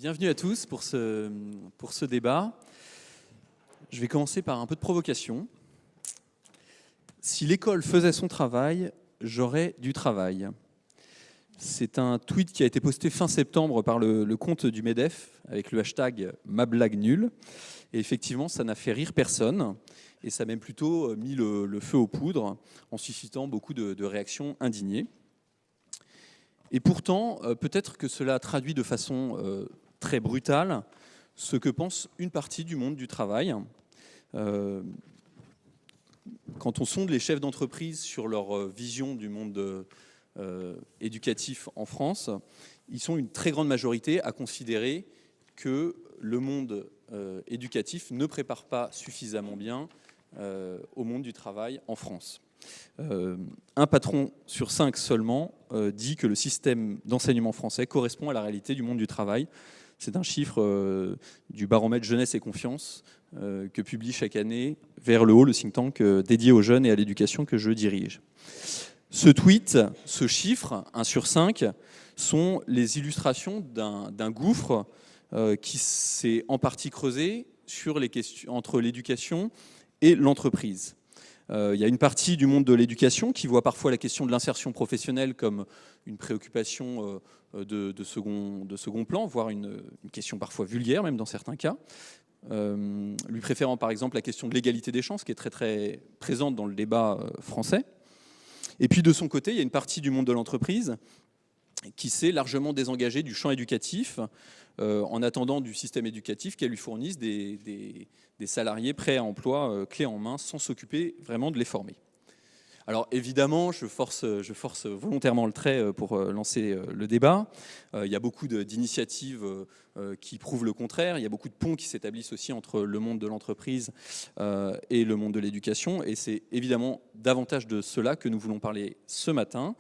Bienvenue à tous pour ce débat. Je vais commencer par un peu de provocation. Si l'école faisait son travail, j'aurais du travail. C'est un tweet qui a été posté fin septembre par le compte du MEDEF avec le hashtag #MaBlagueNulle. Et effectivement, ça n'a fait rire personne. Et ça a même plutôt mis le feu aux poudres en suscitant beaucoup de réactions indignées. Et pourtant, peut-être que cela traduit de façon très brutale ce que pense une partie du monde du travail. Quand on sonde les chefs d'entreprise sur leur vision du monde éducatif en France, ils sont une très grande majorité à considérer que le monde éducatif ne prépare pas suffisamment bien au monde du travail en France. Un patron sur 5 seulement dit que le système d'enseignement français correspond à la réalité du monde du travail. C'est un chiffre du baromètre Jeunesse et Confiance que publie chaque année Vers le haut, le think tank dédié aux jeunes et à l'éducation que je dirige. Ce tweet, ce chiffre, 1 sur 5, sont les illustrations d'un gouffre qui s'est en partie creusé sur les questions, entre l'éducation et l'entreprise. Il y a une partie du monde de l'éducation qui voit parfois la question de l'insertion professionnelle comme une préoccupation de second plan, voire une question parfois vulgaire, même dans certains cas. Lui préférant par exemple la question de l'égalité des chances, qui est très très présente dans le débat français. Et puis de son côté, il y a une partie du monde de l'entreprise qui s'est largement désengagée du champ éducatif, en attendant du système éducatif qu'elle lui fournisse des salariés prêts à emploi, clés en main, sans s'occuper vraiment de les former. Alors évidemment, je force volontairement le trait pour lancer le débat. Il y a beaucoup d'initiatives qui prouvent le contraire. Il y a beaucoup de ponts qui s'établissent aussi entre le monde de l'entreprise et le monde de l'éducation. Et c'est évidemment davantage de cela que nous voulons parler ce matin.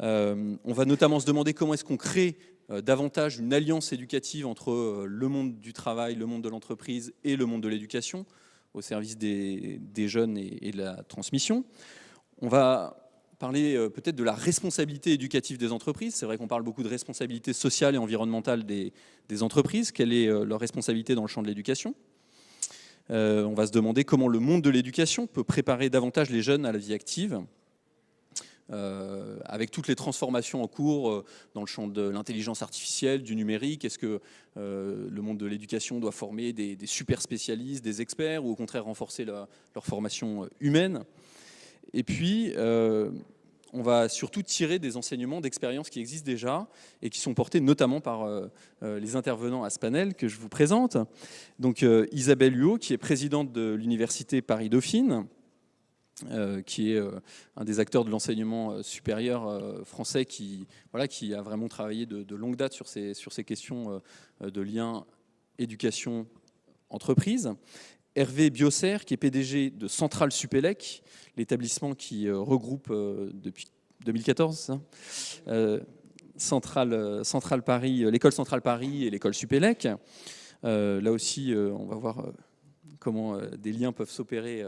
On va notamment se demander comment est-ce qu'on crée davantage une alliance éducative entre le monde du travail, le monde de l'entreprise et le monde de l'éducation, au service des jeunes et de la transmission. On va parler peut-être de la responsabilité éducative des entreprises. C'est vrai qu'on parle beaucoup de responsabilité sociale et environnementale des entreprises. Quelle est leur responsabilité dans le champ de l'éducation ? On va se demander comment le monde de l'éducation peut préparer davantage les jeunes à la vie active, avec toutes les transformations en cours dans le champ de l'intelligence artificielle, du numérique. Est-ce que le monde de l'éducation doit former des super spécialistes, des experts, ou au contraire renforcer leur formation humaine ? Et puis, on va surtout tirer des enseignements d'expériences qui existent déjà et qui sont portés notamment par les intervenants à ce panel que je vous présente. Donc Isabelle Huot, qui est présidente de l'Université Paris-Dauphine, qui est un des acteurs de l'enseignement supérieur français qui a vraiment travaillé de longue date sur ces questions de lien éducation-entreprise. Hervé Biosser, qui est PDG de Centrale Supélec, l'établissement qui regroupe depuis 2014 Centrale Paris, l'école Centrale Paris et l'école Supélec. Là aussi, on va voir comment des liens peuvent s'opérer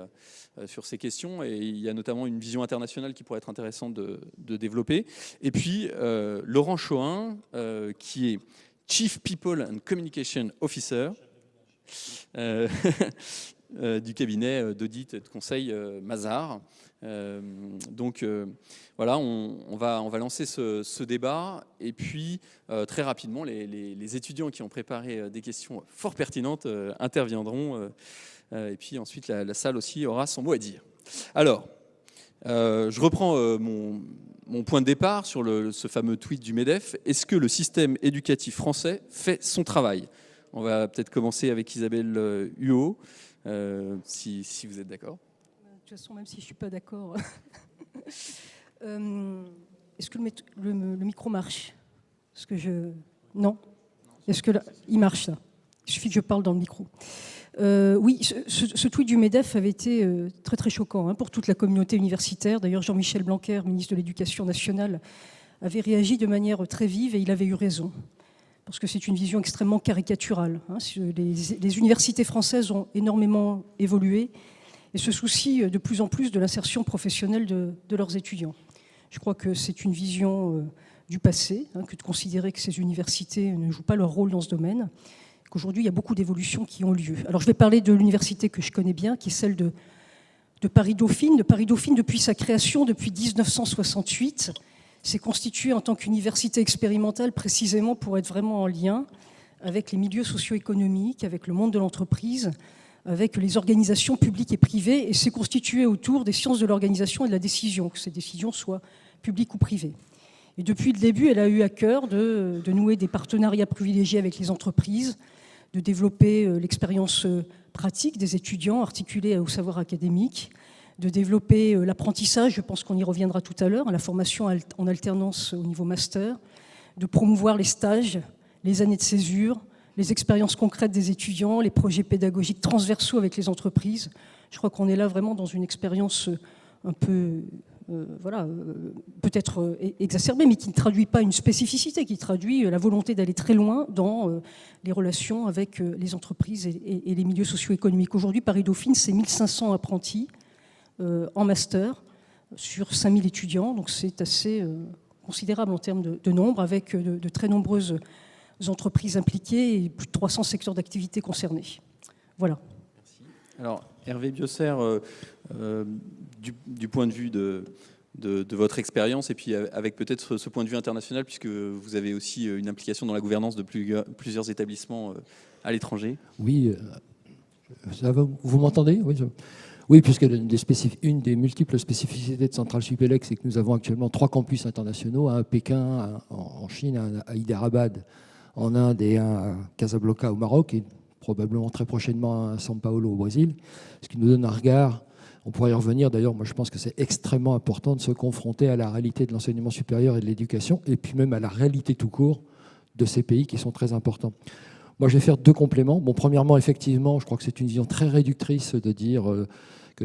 sur ces questions, et il y a notamment une vision internationale qui pourrait être intéressante de développer. Et puis Laurent Chohin, qui est Chief People and Communication Officer du cabinet d'audit et de conseil Mazars. Donc voilà, on va lancer ce débat, et puis très rapidement les étudiants qui ont préparé des questions fort pertinentes interviendront, et puis ensuite la salle aussi aura son mot à dire. Alors, je reprends mon point de départ sur ce fameux tweet du MEDEF. Est-ce que le système éducatif français fait son travail ? On va peut-être commencer avec Isabelle Huot, si vous êtes d'accord. De toute façon, même si je ne suis pas d'accord, est-ce que le micro marche ? Non ? Est-ce que il marche, là ? Il suffit que je parle dans le micro. Oui, ce tweet du MEDEF avait été très très choquant pour toute la communauté universitaire. D'ailleurs, Jean-Michel Blanquer, ministre de l'Éducation nationale, avait réagi de manière très vive, et il avait eu raison. Parce que c'est une vision extrêmement caricaturale. Les universités françaises ont énormément évolué et se soucient de plus en plus de l'insertion professionnelle de leurs étudiants. Je crois que c'est une vision du passé, que de considérer que ces universités ne jouent pas leur rôle dans ce domaine, qu'aujourd'hui il y a beaucoup d'évolutions qui ont lieu. Alors je vais parler de l'université que je connais bien, qui est celle de Paris-Dauphine. De Paris-Dauphine, depuis sa création, depuis 1968, s'est constituée en tant qu'université expérimentale précisément pour être vraiment en lien avec les milieux socio-économiques, avec le monde de l'entreprise, avec les organisations publiques et privées, et s'est constituée autour des sciences de l'organisation et de la décision, que ces décisions soient publiques ou privées. Et depuis le début, elle a eu à cœur de nouer des partenariats privilégiés avec les entreprises, de développer l'expérience pratique des étudiants articulée au savoir académique, de développer l'apprentissage, je pense qu'on y reviendra tout à l'heure, la formation en alternance au niveau master, de promouvoir les stages, les années de césure, les expériences concrètes des étudiants, les projets pédagogiques transversaux avec les entreprises. Je crois qu'on est là vraiment dans une expérience un peu, peut-être exacerbée, mais qui ne traduit pas une spécificité, qui traduit la volonté d'aller très loin dans les relations avec les entreprises et les milieux socio-économiques. Aujourd'hui, Paris-Dauphine, c'est 1500 apprentis en master sur 5000 étudiants, donc c'est assez considérable en termes de nombre, avec de très nombreuses entreprises impliquées et plus de 300 secteurs d'activité concernés. Voilà. Merci. Alors, Hervé Biosser, du point de vue de votre expérience, et puis avec peut-être ce point de vue international, puisque vous avez aussi une implication dans la gouvernance de plusieurs établissements à l'étranger. Oui, vous m'entendez? Oui, oui, puisque une des multiples spécificités de Centrale Supélec, c'est que nous avons actuellement 3 campus internationaux, un à Pékin, un en Chine, un à Hyderabad en Inde et un à Casablanca au Maroc, et probablement très prochainement à São Paulo au Brésil, ce qui nous donne un regard. On pourrait y revenir. D'ailleurs, moi, je pense que c'est extrêmement important de se confronter à la réalité de l'enseignement supérieur et de l'éducation, et puis même à la réalité tout court de ces pays qui sont très importants. Moi, je vais faire 2 compléments. Bon, premièrement, effectivement, je crois que c'est une vision très réductrice de dire que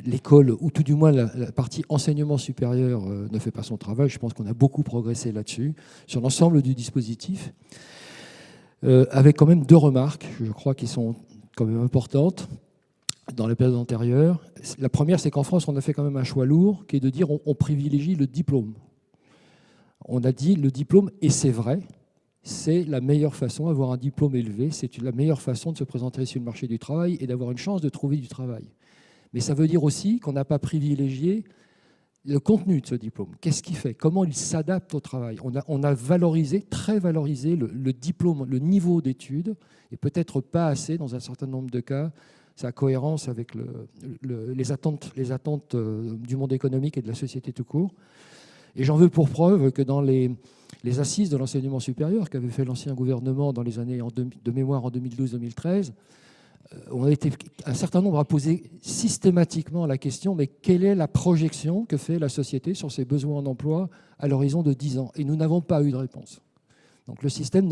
l'école, ou tout du moins la partie enseignement supérieur, ne fait pas son travail. Je pense qu'on a beaucoup progressé là-dessus, sur l'ensemble du dispositif, avec quand même 2 remarques, je crois, qui sont quand même importantes dans les périodes antérieures. La première, c'est qu'en France, on a fait quand même un choix lourd, qui est de dire on privilégie le diplôme. On a dit le diplôme, et c'est vrai, c'est la meilleure façon, avoir un diplôme élevé, c'est la meilleure façon de se présenter sur le marché du travail et d'avoir une chance de trouver du travail. Mais ça veut dire aussi qu'on n'a pas privilégié le contenu de ce diplôme. Qu'est-ce qu'il fait? Comment il s'adapte au travail? On a valorisé, très valorisé le diplôme, le niveau d'études, et peut-être pas assez dans un certain nombre de cas, sa cohérence avec les attentes du monde économique et de la société tout court. Et j'en veux pour preuve que dans les assises de l'enseignement supérieur qu'avait fait l'ancien gouvernement dans les années de mémoire en 2012-2013, on a été un certain nombre à poser systématiquement la question, mais quelle est la projection que fait la société sur ses besoins en emploi à l'horizon de 10 ans? Et nous n'avons pas eu de réponse. Donc le système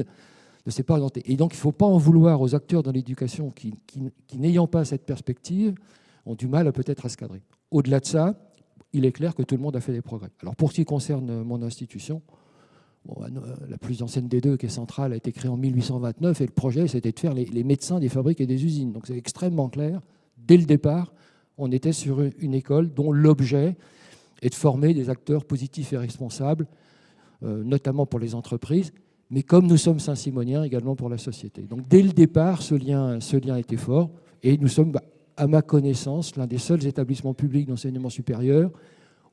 ne s'est pas orienté. Et donc il ne faut pas en vouloir aux acteurs dans l'éducation qui n'ayant pas cette perspective, ont du mal peut-être à se cadrer. Au-delà de ça, il est clair que tout le monde a fait des progrès. Alors pour ce qui concerne mon institution, la plus ancienne des 2, qui est Centrale, a été créée en 1829, et le projet, c'était de faire les médecins des fabriques et des usines. Donc c'est extrêmement clair. Dès le départ, on était sur une école dont l'objet est de former des acteurs positifs et responsables, notamment pour les entreprises, mais comme nous sommes saint-simoniens, également pour la société. Donc dès le départ, ce lien était fort, et nous sommes, à ma connaissance, l'un des seuls établissements publics d'enseignement supérieur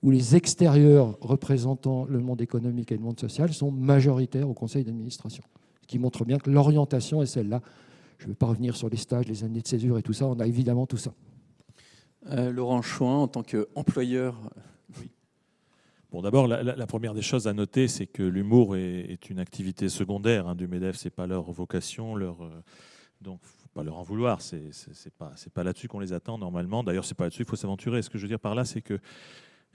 où les extérieurs représentant le monde économique et le monde social sont majoritaires au conseil d'administration. Ce qui montre bien que l'orientation est celle-là. Je ne vais pas revenir sur les stages, les années de césure et tout ça, on a évidemment tout ça. Laurent Chouin, en tant qu'employeur. Oui. Bon, d'abord, la première des choses à noter, c'est que l'humour est une activité secondaire du MEDEF, ce n'est pas leur vocation, donc il ne faut pas leur en vouloir, c'est pas là-dessus qu'on les attend normalement. D'ailleurs, ce n'est pas là-dessus qu'il faut s'aventurer. Ce que je veux dire par là, c'est que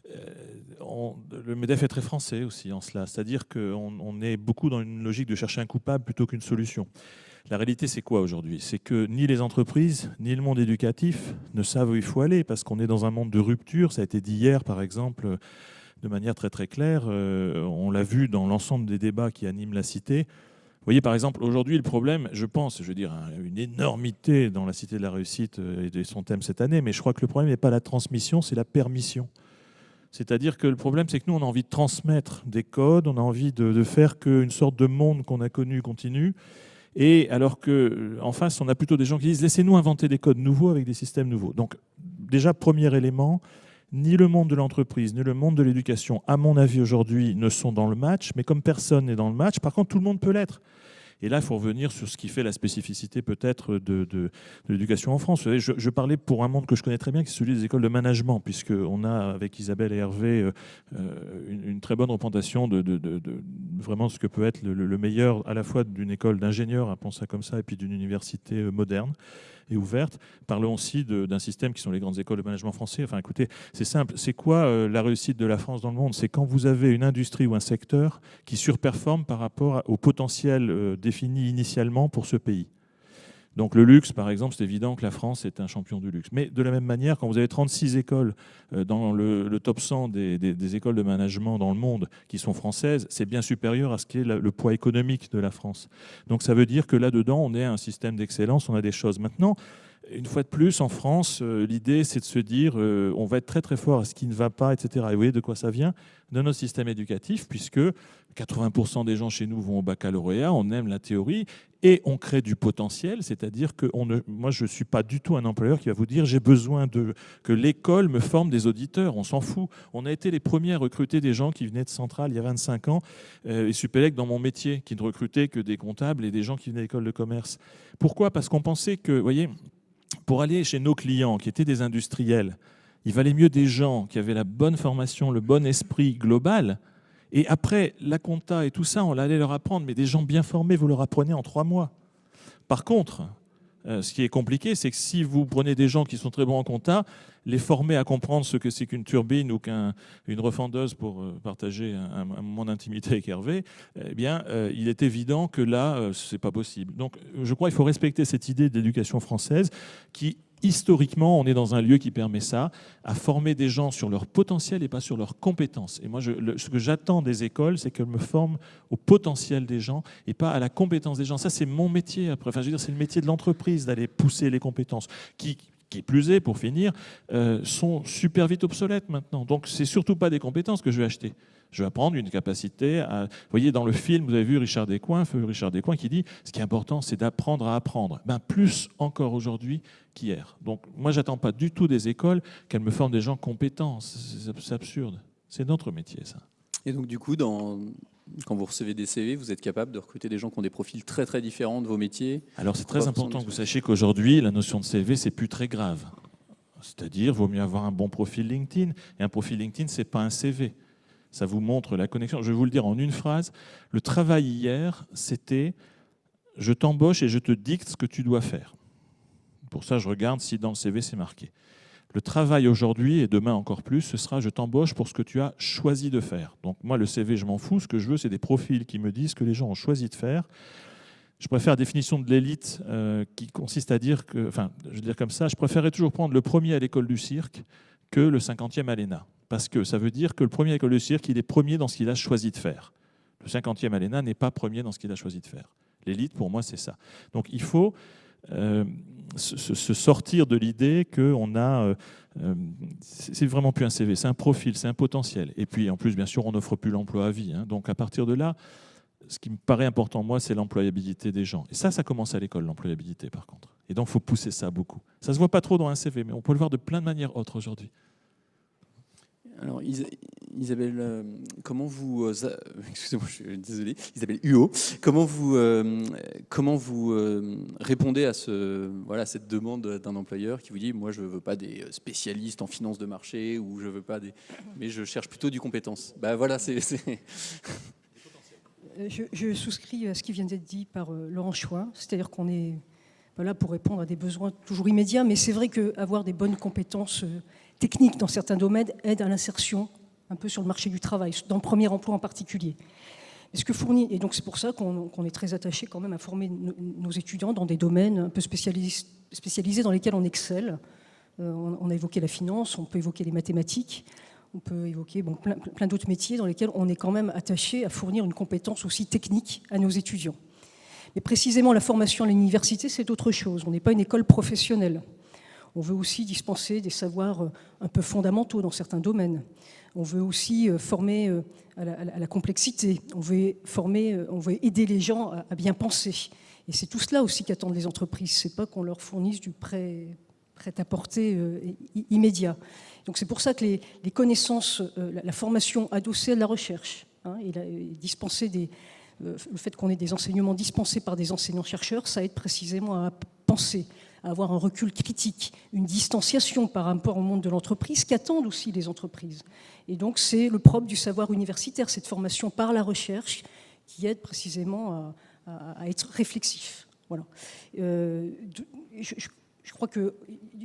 le MEDEF est très français aussi en cela, c'est-à-dire qu'on est beaucoup dans une logique de chercher un coupable plutôt qu'une solution. La réalité, c'est quoi aujourd'hui? C'est que ni les entreprises, ni le monde éducatif ne savent où il faut aller, parce qu'on est dans un monde de rupture. Ça a été dit hier, par exemple, de manière très très claire. On l'a vu dans l'ensemble des débats qui animent la cité. Vous voyez, par exemple, aujourd'hui, le problème, je pense, une énormité dans la Cité de la Réussite et son thème cette année, mais je crois que le problème n'est pas la transmission, c'est la permission. C'est-à-dire que le problème, c'est que nous, on a envie de transmettre des codes, on a envie de faire qu'une sorte de monde qu'on a connu continue. Et alors qu'en face, on a plutôt des gens qui disent « laissez-nous inventer des codes nouveaux avec des systèmes nouveaux ». Donc déjà, premier élément, ni le monde de l'entreprise, ni le monde de l'éducation, à mon avis aujourd'hui, ne sont dans le match, mais comme personne n'est dans le match, par contre, tout le monde peut l'être. Et là, il faut revenir sur ce qui fait la spécificité peut-être de l'éducation en France. Vous savez, je parlais pour un monde que je connais très bien, qui est celui des écoles de management, puisqu'on a, avec Isabelle et Hervé, une très bonne représentation de vraiment ce que peut être le meilleur à la fois d'une école d'ingénieurs, appelons ça comme ça, et puis d'une université moderne et ouverte. Parlons aussi d'un système qui sont les grandes écoles de management français. Enfin, écoutez, c'est simple. C'est quoi la réussite de la France dans le monde? C'est quand vous avez une industrie ou un secteur qui surperforme par rapport au potentiel défini initialement pour ce pays. Donc le luxe, par exemple, c'est évident que la France est un champion du luxe. Mais de la même manière, quand vous avez 36 écoles dans le top 100 des écoles de management dans le monde qui sont françaises, c'est bien supérieur à ce qui est le poids économique de la France. Donc ça veut dire que là-dedans, on est un système d'excellence, on a des choses. Maintenant, une fois de plus, en France, l'idée, c'est de se dire on va être très très fort à ce qui ne va pas, etc. Et vous voyez de quoi ça vient? De notre système éducatif, puisque 80% des gens chez nous vont au baccalauréat, on aime la théorie, et on crée du potentiel, c'est-à-dire que moi, je ne suis pas du tout un employeur qui va vous dire j'ai besoin que l'école me forme des auditeurs, on s'en fout. On a été les premiers à recruter des gens qui venaient de Centrale il y a 25 ans, et Supélec dans mon métier, qui ne recrutait que des comptables et des gens qui venaient de l'école de commerce. Pourquoi? Parce qu'on pensait que, vous voyez, pour aller chez nos clients, qui étaient des industriels, il valait mieux des gens qui avaient la bonne formation, le bon esprit global. Et après, la compta et tout ça, on allait leur apprendre. Mais des gens bien formés, vous leur apprenez en 3 mois. Par contre, ce qui est compliqué, c'est que si vous prenez des gens qui sont très bons en compta, les former à comprendre ce que c'est qu'une turbine ou qu'une refendeuse, pour partager un moment d'intimité avec Hervé, eh bien, il est évident que là, c'est pas possible. Donc, je crois qu'il faut respecter cette idée d'éducation française qui, historiquement, on est dans un lieu qui permet ça, à former des gens sur leur potentiel et pas sur leurs compétences. Et moi, ce que j'attends des écoles, c'est qu'elles me forment au potentiel des gens et pas à la compétence des gens. Ça, c'est mon métier après. Enfin, je veux dire, c'est le métier de l'entreprise d'aller pousser les compétences qui plus est, pour finir, sont super vite obsolètes maintenant. Donc, c'est surtout pas des compétences que je vais acheter. Je vais apprendre une capacité à... Vous voyez, dans le film, vous avez vu Richard Descoings, feu Richard Descoings, qui dit « ce qui est important, c'est d'apprendre à apprendre ». Plus encore aujourd'hui qu'hier. Donc, moi, j'attends pas du tout des écoles qu'elles me forment des gens compétents. C'est absurde. C'est notre métier, ça. Et donc, du coup, quand vous recevez des CV, vous êtes capable de recruter des gens qui ont des profils très, très différents de vos métiers? Alors, c'est très important que vous sachiez qu'aujourd'hui, la notion de CV, c'est plus très grave. C'est-à-dire, il vaut mieux avoir un bon profil LinkedIn. Et un profil LinkedIn, c'est pas un CV. Ça vous montre la connexion. Je vais vous le dire en une phrase. Le travail hier, c'était « je t'embauche et je te dicte ce que tu dois faire ». Pour ça, je regarde si dans le CV, c'est marqué. Le travail aujourd'hui, et demain encore plus, ce sera « je t'embauche pour ce que tu as choisi de faire ». Donc moi, le CV, je m'en fous. Ce que je veux, c'est des profils qui me disent ce que les gens ont choisi de faire. Je préfère la définition de l'élite qui consiste à dire que... Enfin, je veux dire comme ça, je préférerais toujours prendre le premier à l'école du cirque que le 50e à l'ENA. Parce que ça veut dire que le premier à l'école de cirque, il est premier dans ce qu'il a choisi de faire. Le 50e à l'ENA n'est pas premier dans ce qu'il a choisi de faire. L'élite, pour moi, c'est ça. Donc il faut se sortir de l'idée qu'on a... c'est vraiment plus un CV, c'est un profil, c'est un potentiel. Et puis en plus, bien sûr, on n'offre plus l'emploi à vie. Donc à partir de là, ce qui me paraît important, moi, c'est l'employabilité des gens. Et ça commence à l'école, l'employabilité, par contre. Et donc il faut pousser ça beaucoup. Ça ne se voit pas trop dans un CV, mais on peut le voir de plein de manières autres aujourd'hui. Alors Isabelle, comment vous... excusez-moi, je suis désolé. Isabelle Huot, comment vous répondez à cette demande d'un employeur qui vous dit « moi, je ne veux pas des spécialistes en finance de marché ou je veux pas des... mais je cherche plutôt du compétence ». Voilà, c'est... Je souscris à ce qui vient d'être dit par Laurent Choix, c'est-à-dire qu'on est là pour répondre à des besoins toujours immédiats, mais c'est vrai qu'avoir des bonnes compétences techniques dans certains domaines aide à l'insertion un peu sur le marché du travail, dans le premier emploi en particulier. Et donc c'est pour ça qu'on est très attaché quand même à former nos étudiants dans des domaines un peu spécialisés dans lesquels on excelle. On a évoqué la finance, on peut évoquer les mathématiques, on peut évoquer plein d'autres métiers dans lesquels on est quand même attaché à fournir une compétence aussi technique à nos étudiants. Mais précisément, la formation à l'université, c'est autre chose. On n'est pas une école professionnelle. On veut aussi dispenser des savoirs un peu fondamentaux dans certains domaines. On veut aussi former à la complexité. On veut aider les gens à bien penser. Et c'est tout cela aussi qu'attendent les entreprises. C'est pas qu'on leur fournisse du prêt-à-porter immédiat. Donc c'est pour ça que les connaissances, la formation adossée à la recherche, et dispenser le fait qu'on ait des enseignements dispensés par des enseignants-chercheurs, ça aide précisément à penser, à avoir un recul critique, une distanciation par rapport au monde de l'entreprise qu'attendent aussi les entreprises. Et donc c'est le propre du savoir universitaire, cette formation par la recherche qui aide précisément à être réflexif. Voilà. Je crois que,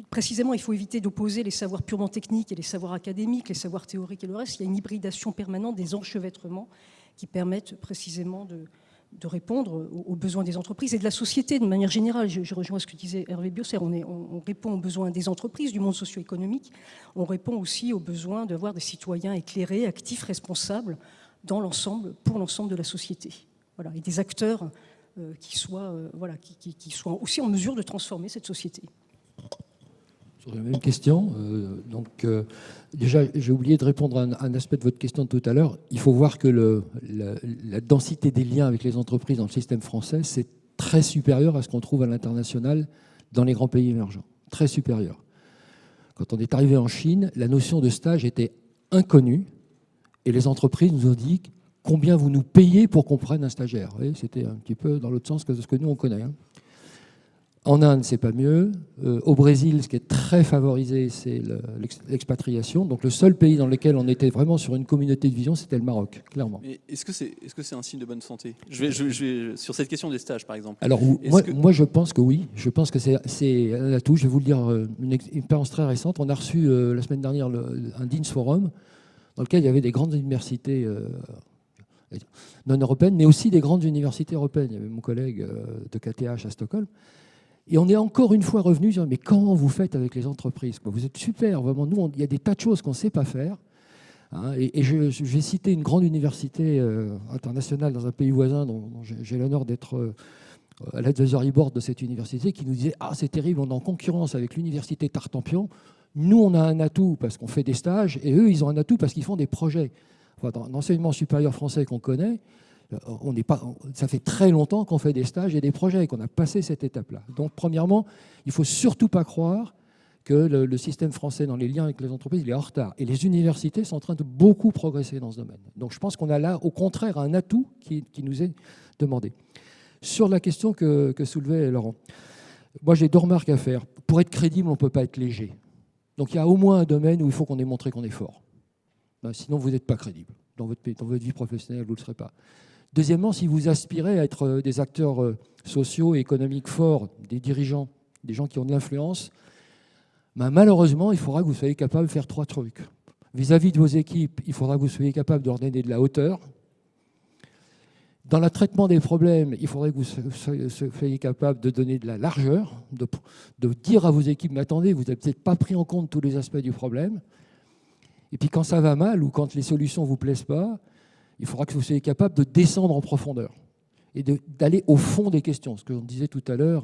précisément, il faut éviter d'opposer les savoirs purement techniques et les savoirs académiques, les savoirs théoriques et le reste. Il y a une hybridation permanente des enchevêtrements qui permettent précisément de répondre aux besoins des entreprises et de la société de manière générale. Je rejoins ce que disait Hervé Biosser. On répond aux besoins des entreprises, du monde socio-économique. On répond aussi aux besoins d'avoir des citoyens éclairés, actifs, responsables pour l'ensemble de la société. Voilà. Et des acteurs qui soient aussi en mesure de transformer cette société. Sur la même question, déjà j'ai oublié de répondre à un aspect de votre question de tout à l'heure. Il faut voir que la densité des liens avec les entreprises dans le système français, c'est très supérieur à ce qu'on trouve à l'international dans les grands pays émergents. Très supérieur. Quand on est arrivé en Chine, la notion de stage était inconnue et les entreprises nous ont dit combien vous nous payez pour qu'on prenne un stagiaire. Vous voyez, c'était un petit peu dans l'autre sens que ce que nous on connaît. En Inde, c'est pas mieux. Au Brésil, ce qui est très favorisé, c'est l'expatriation. Donc le seul pays dans lequel on était vraiment sur une communauté de vision, c'était le Maroc, clairement. Mais est-ce que c'est un signe de bonne santé ? Je vais sur cette question des stages, par exemple. Alors moi, je pense que oui. Je pense que c'est un atout. Je vais vous le dire, une expérience très récente. On a reçu la semaine dernière un Deans Forum dans lequel il y avait des grandes universités non européennes, mais aussi des grandes universités européennes. Il y avait mon collègue de KTH à Stockholm. Et on est encore une fois revenu sur mais comment vous faites avec les entreprises ? Vous êtes super, vraiment. Nous, il y a des tas de choses qu'on ne sait pas faire. Et je vais citer une grande université internationale dans un pays voisin dont j'ai l'honneur d'être à l'advisory board de cette université, qui nous disait « Ah, c'est terrible, on est en concurrence avec l'université Tartampion. Nous, on a un atout parce qu'on fait des stages, et eux, ils ont un atout parce qu'ils font des projets. » Enfin, dans l'enseignement supérieur français qu'on connaît, ça fait très longtemps qu'on fait des stages et des projets et qu'on a passé cette étape-là. Donc, premièrement, il ne faut surtout pas croire que le système français dans les liens avec les entreprises il est en retard. Et les universités sont en train de beaucoup progresser dans ce domaine. Donc, je pense qu'on a là, au contraire, un atout qui nous est demandé. Sur la question que soulevait Laurent, moi, j'ai 2 remarques à faire. Pour être crédible, on ne peut pas être léger. Donc, il y a au moins un domaine où il faut qu'on ait montré qu'on est fort. Sinon, vous n'êtes pas crédible. Dans votre vie professionnelle, vous ne le serez pas. Deuxièmement, si vous aspirez à être des acteurs sociaux et économiques forts, des dirigeants, des gens qui ont de l'influence, malheureusement, il faudra que vous soyez capable de faire 3 trucs. Vis-à-vis de vos équipes, il faudra que vous soyez capable de leur donner de la hauteur. Dans le traitement des problèmes, il faudrait que vous soyez capable de donner de la largeur, de dire à vos équipes, mais attendez, vous n'avez peut-être pas pris en compte tous les aspects du problème. Et puis quand ça va mal ou quand les solutions ne vous plaisent pas, il faudra que vous soyez capable de descendre en profondeur et d'aller au fond des questions. Ce que on disait tout à l'heure,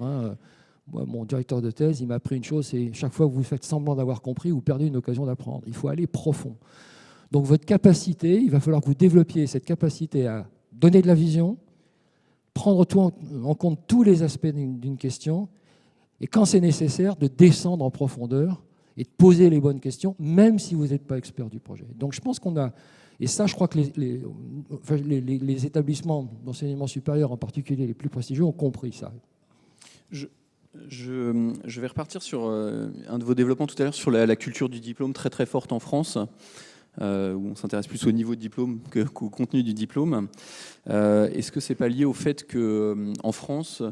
moi, mon directeur de thèse, il m'a appris une chose, c'est chaque fois que vous faites semblant d'avoir compris, vous perdez une occasion d'apprendre. Il faut aller profond. Donc votre capacité, il va falloir que vous développiez cette capacité à donner de la vision, prendre en compte tous les aspects d'une question, et quand c'est nécessaire, de descendre en profondeur et de poser les bonnes questions, même si vous n'êtes pas expert du projet. Donc je pense qu'on a... Et ça, je crois que les établissements d'enseignement supérieur, en particulier les plus prestigieux, ont compris ça. Je vais repartir sur un de vos développements tout à l'heure sur la culture du diplôme très très forte en France, où on s'intéresse plus au niveau de diplôme qu'au contenu du diplôme. Est-ce que c'est pas lié au fait qu'en France,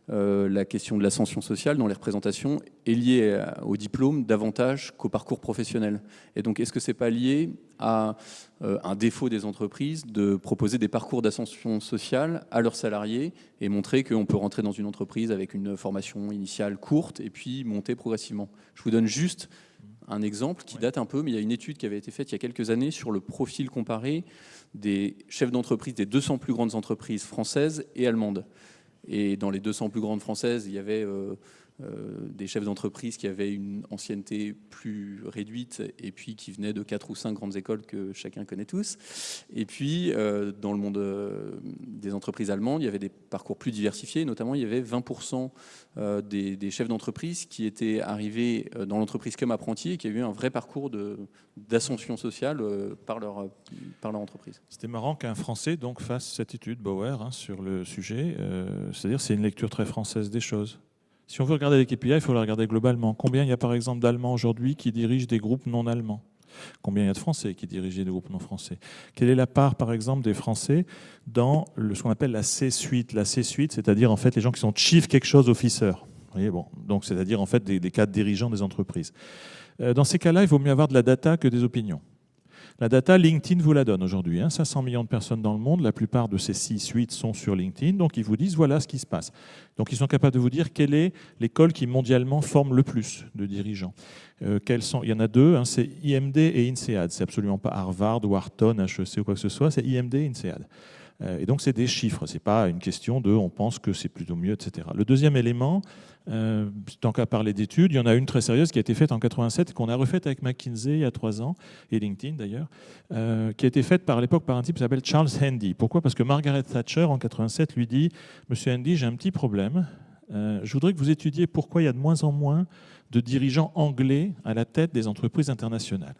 la question de l'ascension sociale dans les représentations est liée au diplôme davantage qu'au parcours professionnel ? Et donc, est-ce que c'est pas lié à un défaut des entreprises de proposer des parcours d'ascension sociale à leurs salariés et montrer qu'on peut rentrer dans une entreprise avec une formation initiale courte et puis monter progressivement ? Je vous donne juste un exemple qui date un peu, mais il y a une étude qui avait été faite il y a quelques années sur le profil comparé des chefs d'entreprise des 200 plus grandes entreprises françaises et allemandes. Et dans les 200 plus grandes françaises, il y avait des chefs d'entreprise qui avaient une ancienneté plus réduite et puis qui venaient de 4 ou 5 grandes écoles que chacun connaît tous. Et puis, dans le monde des entreprises allemandes, il y avait des parcours plus diversifiés. Notamment, il y avait 20% des chefs d'entreprise qui étaient arrivés dans l'entreprise comme apprentis et qui avaient eu un vrai parcours d'ascension sociale par leur entreprise. C'était marrant qu'un Français donc fasse cette étude, Bauer, sur le sujet. C'est-à-dire c'est une lecture très française des choses. Si on veut regarder les KPI, il faut les regarder globalement. Combien il y a par exemple d'Allemands aujourd'hui qui dirigent des groupes non allemands? Combien il y a de Français qui dirigent des groupes non français? Quelle est la part par exemple des Français dans ce qu'on appelle la C-suite? La C-suite, c'est-à-dire en fait les gens qui sont chief quelque chose officer. Vous voyez, bon, donc c'est-à-dire en fait des cadres dirigeants des entreprises. Dans ces cas-là, il vaut mieux avoir de la data que des opinions. La data, LinkedIn vous la donne aujourd'hui. 500 millions de personnes dans le monde, la plupart de ces C-suites sont sur LinkedIn, donc ils vous disent voilà ce qui se passe. Donc ils sont capables de vous dire quelle est l'école qui mondialement forme le plus de dirigeants. Il y en a deux, c'est IMD et INSEAD. C'est absolument pas Harvard, Wharton, HEC ou quoi que ce soit, c'est IMD et INSEAD. Et donc c'est des chiffres, c'est pas une question de on pense que c'est plutôt mieux, etc. Le deuxième élément, tant qu'à parler d'études, il y en a une très sérieuse qui a été faite en 87 et qu'on a refaite avec McKinsey il y a 3 ans, et LinkedIn d'ailleurs, qui a été faite à l'époque par un type qui s'appelle Charles Handy. Pourquoi? Parce que Margaret Thatcher en 87 lui dit « Monsieur Handy, j'ai un petit problème, je voudrais que vous étudiez pourquoi il y a de moins en moins de dirigeants anglais à la tête des entreprises internationales. »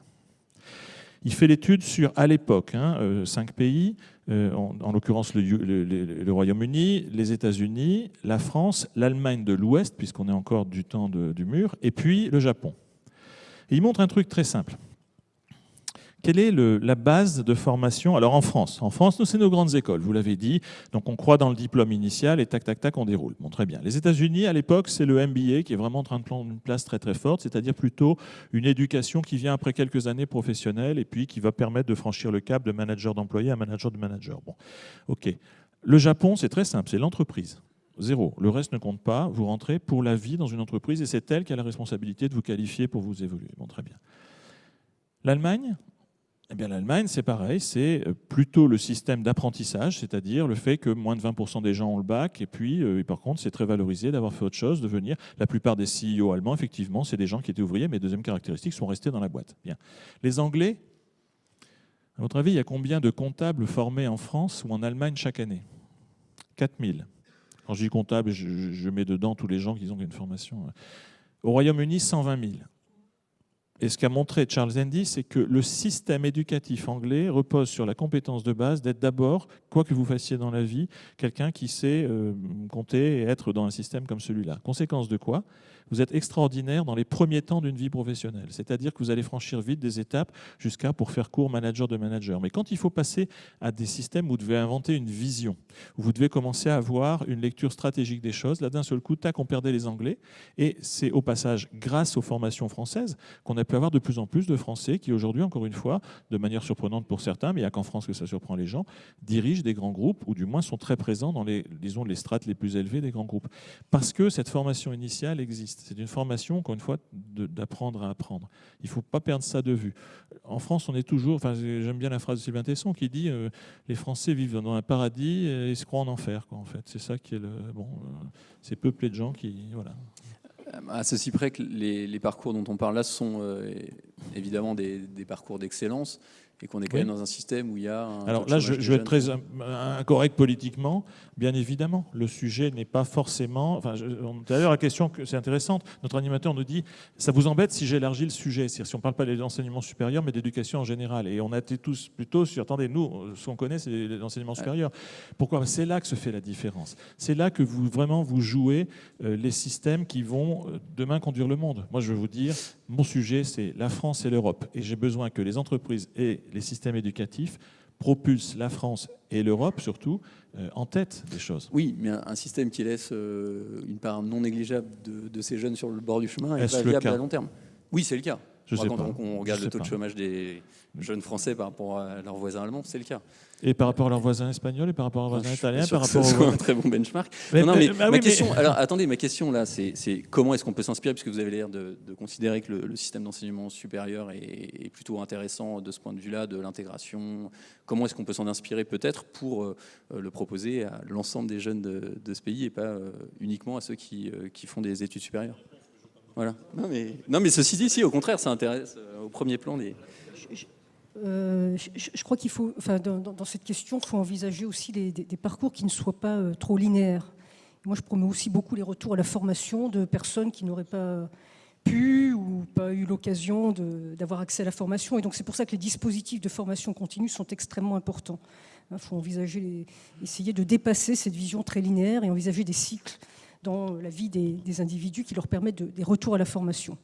Il fait l'étude sur, à l'époque, 5 pays, en l'occurrence le Royaume-Uni, les États-Unis, la France, l'Allemagne de l'Ouest, puisqu'on est encore du temps du mur, et puis le Japon. Et il montre un truc très simple. Quelle est la base de formation? Alors en France, nous, c'est nos grandes écoles, vous l'avez dit. Donc on croit dans le diplôme initial et tac, tac, tac, on déroule. Bon, très bien. Les États-Unis, à l'époque, c'est le MBA qui est vraiment en train de prendre une place très, très forte, c'est-à-dire plutôt une éducation qui vient après quelques années professionnelles et puis qui va permettre de franchir le cap de manager d'employé à manager de manager. Bon, ok. Le Japon, c'est très simple, c'est l'entreprise. 0. Le reste ne compte pas. Vous rentrez pour la vie dans une entreprise et c'est elle qui a la responsabilité de vous qualifier pour vous évoluer. Bon, très bien. L'Allemagne? Eh bien, l'Allemagne, c'est pareil, c'est plutôt le système d'apprentissage, c'est-à-dire le fait que moins de 20% des gens ont le bac, et puis, par contre, c'est très valorisé d'avoir fait autre chose, de venir. La plupart des CEO allemands, effectivement, c'est des gens qui étaient ouvriers, mais deuxième caractéristique, sont restés dans la boîte. Bien. Les Anglais, à votre avis, il y a combien de comptables formés en France ou en Allemagne chaque année? 4000. Quand je dis comptable, je mets dedans tous les gens qui ont une formation. Au Royaume-Uni, 120 000. Et ce qu'a montré Charles Handy, c'est que le système éducatif anglais repose sur la compétence de base d'être d'abord, quoi que vous fassiez dans la vie, quelqu'un qui sait compter et être dans un système comme celui-là. Conséquence de quoi? Vous êtes extraordinaire dans les premiers temps d'une vie professionnelle. C'est-à-dire que vous allez franchir vite des étapes jusqu'à, pour faire court, manager de manager. Mais quand il faut passer à des systèmes où vous devez inventer une vision, où vous devez commencer à avoir une lecture stratégique des choses, là d'un seul coup, tac, on perdait les Anglais. Et c'est au passage, grâce aux formations françaises, qu'on a pu avoir de plus en plus de Français qui aujourd'hui, encore une fois, de manière surprenante pour certains, mais il n'y a qu'en France que ça surprend les gens, dirigent des grands groupes, ou du moins sont très présents dans les strates les plus élevées des grands groupes. Parce que cette formation initiale existe. C'est une formation, encore une fois, d'apprendre à apprendre. Il ne faut pas perdre ça de vue. En France, on est toujours... j'aime bien la phrase de Sylvain Tesson qui dit les Français vivent dans un paradis et se croient en enfer, quoi, en fait. C'est ça qui est c'est peuplé de gens qui... Voilà. À ceci près que les parcours dont on parle là sont évidemment des parcours d'excellence et qu'on est quand même dans un système où il y a... Alors là, je vais être très incorrect politiquement. Bien évidemment, le sujet n'est pas forcément... D'ailleurs, la question, c'est intéressante. Notre animateur nous dit, ça vous embête si j'élargis le sujet, c'est-à-dire si on ne parle pas de l'enseignement supérieur, mais d'éducation en général. Et on a été tous plutôt sur... Attendez, nous, ce qu'on connaît, c'est l'enseignement supérieur. Pourquoi? C'est là que se fait la différence. C'est là que vous jouez les systèmes qui vont demain conduire le monde. Moi, je veux vous dire, mon sujet, c'est la France et l'Europe. Et j'ai besoin que les entreprises et les systèmes éducatifs propulsent la France et l'Europe, surtout, en tête des choses. Oui, mais un système qui laisse une part non négligeable de ces jeunes sur le bord du chemin est pas viable à long terme. Oui, c'est le cas. Je sais Quand pas. on regarde Je le sais taux de pas. chômage des jeunes Français par rapport à leurs voisins allemands, c'est le cas. Et par rapport à leurs voisins espagnols et par rapport à leurs voisins italiens, par que ce rapport soit aux... un très bon benchmark. Mais- Non, mais bah oui, ma mais- question, alors attendez, ma question là, c'est comment est-ce qu'on peut s'inspirer, puisque vous avez l'air de considérer que le système d'enseignement supérieur est plutôt intéressant de ce point de vue-là, de l'intégration. Comment est-ce qu'on peut s'en inspirer peut-être pour le proposer à l'ensemble des jeunes de ce pays et pas uniquement à ceux qui font des études supérieures? Voilà. Non, mais ceci dit, si, au contraire, ça intéresse au premier plan des... Je crois qu'il faut, enfin, dans cette question, il faut envisager aussi des parcours qui ne soient pas trop linéaires. Moi, je promets aussi beaucoup les retours à la formation de personnes qui n'auraient pas pu ou pas eu l'occasion d'avoir accès à la formation. Et donc, c'est pour ça que les dispositifs de formation continue sont extrêmement importants. Il faut envisager, essayer de dépasser cette vision très linéaire et envisager des cycles dans la vie des individus qui leur permettent des retours à la formation.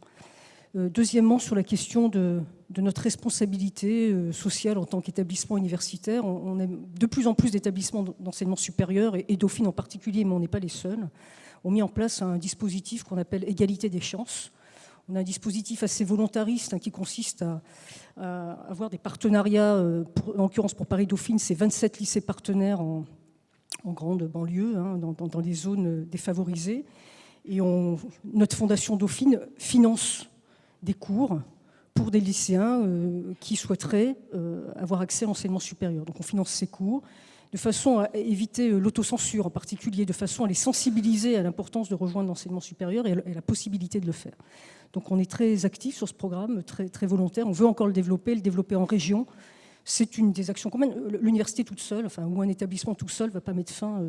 Deuxièmement, sur la question de notre responsabilité sociale en tant qu'établissement universitaire, on a de plus en plus d'établissements d'enseignement supérieur, et Dauphine en particulier, mais on n'est pas les seuls, ont mis en place un dispositif qu'on appelle égalité des chances. On a un dispositif assez volontariste qui consiste à avoir des partenariats, en l'occurrence pour Paris-Dauphine, c'est 27 lycées partenaires en grande banlieue, dans les zones défavorisées. Et notre fondation Dauphine finance des cours pour des lycéens qui souhaiteraient avoir accès à l'enseignement supérieur. Donc on finance ces cours de façon à éviter l'autocensure en particulier, de façon à les sensibiliser à l'importance de rejoindre l'enseignement supérieur et la possibilité de le faire. Donc on est très actifs sur ce programme, très, très volontaire. On veut encore le développer en région. C'est une des actions communes. L'université toute seule, ou un établissement tout seul, ne va pas mettre fin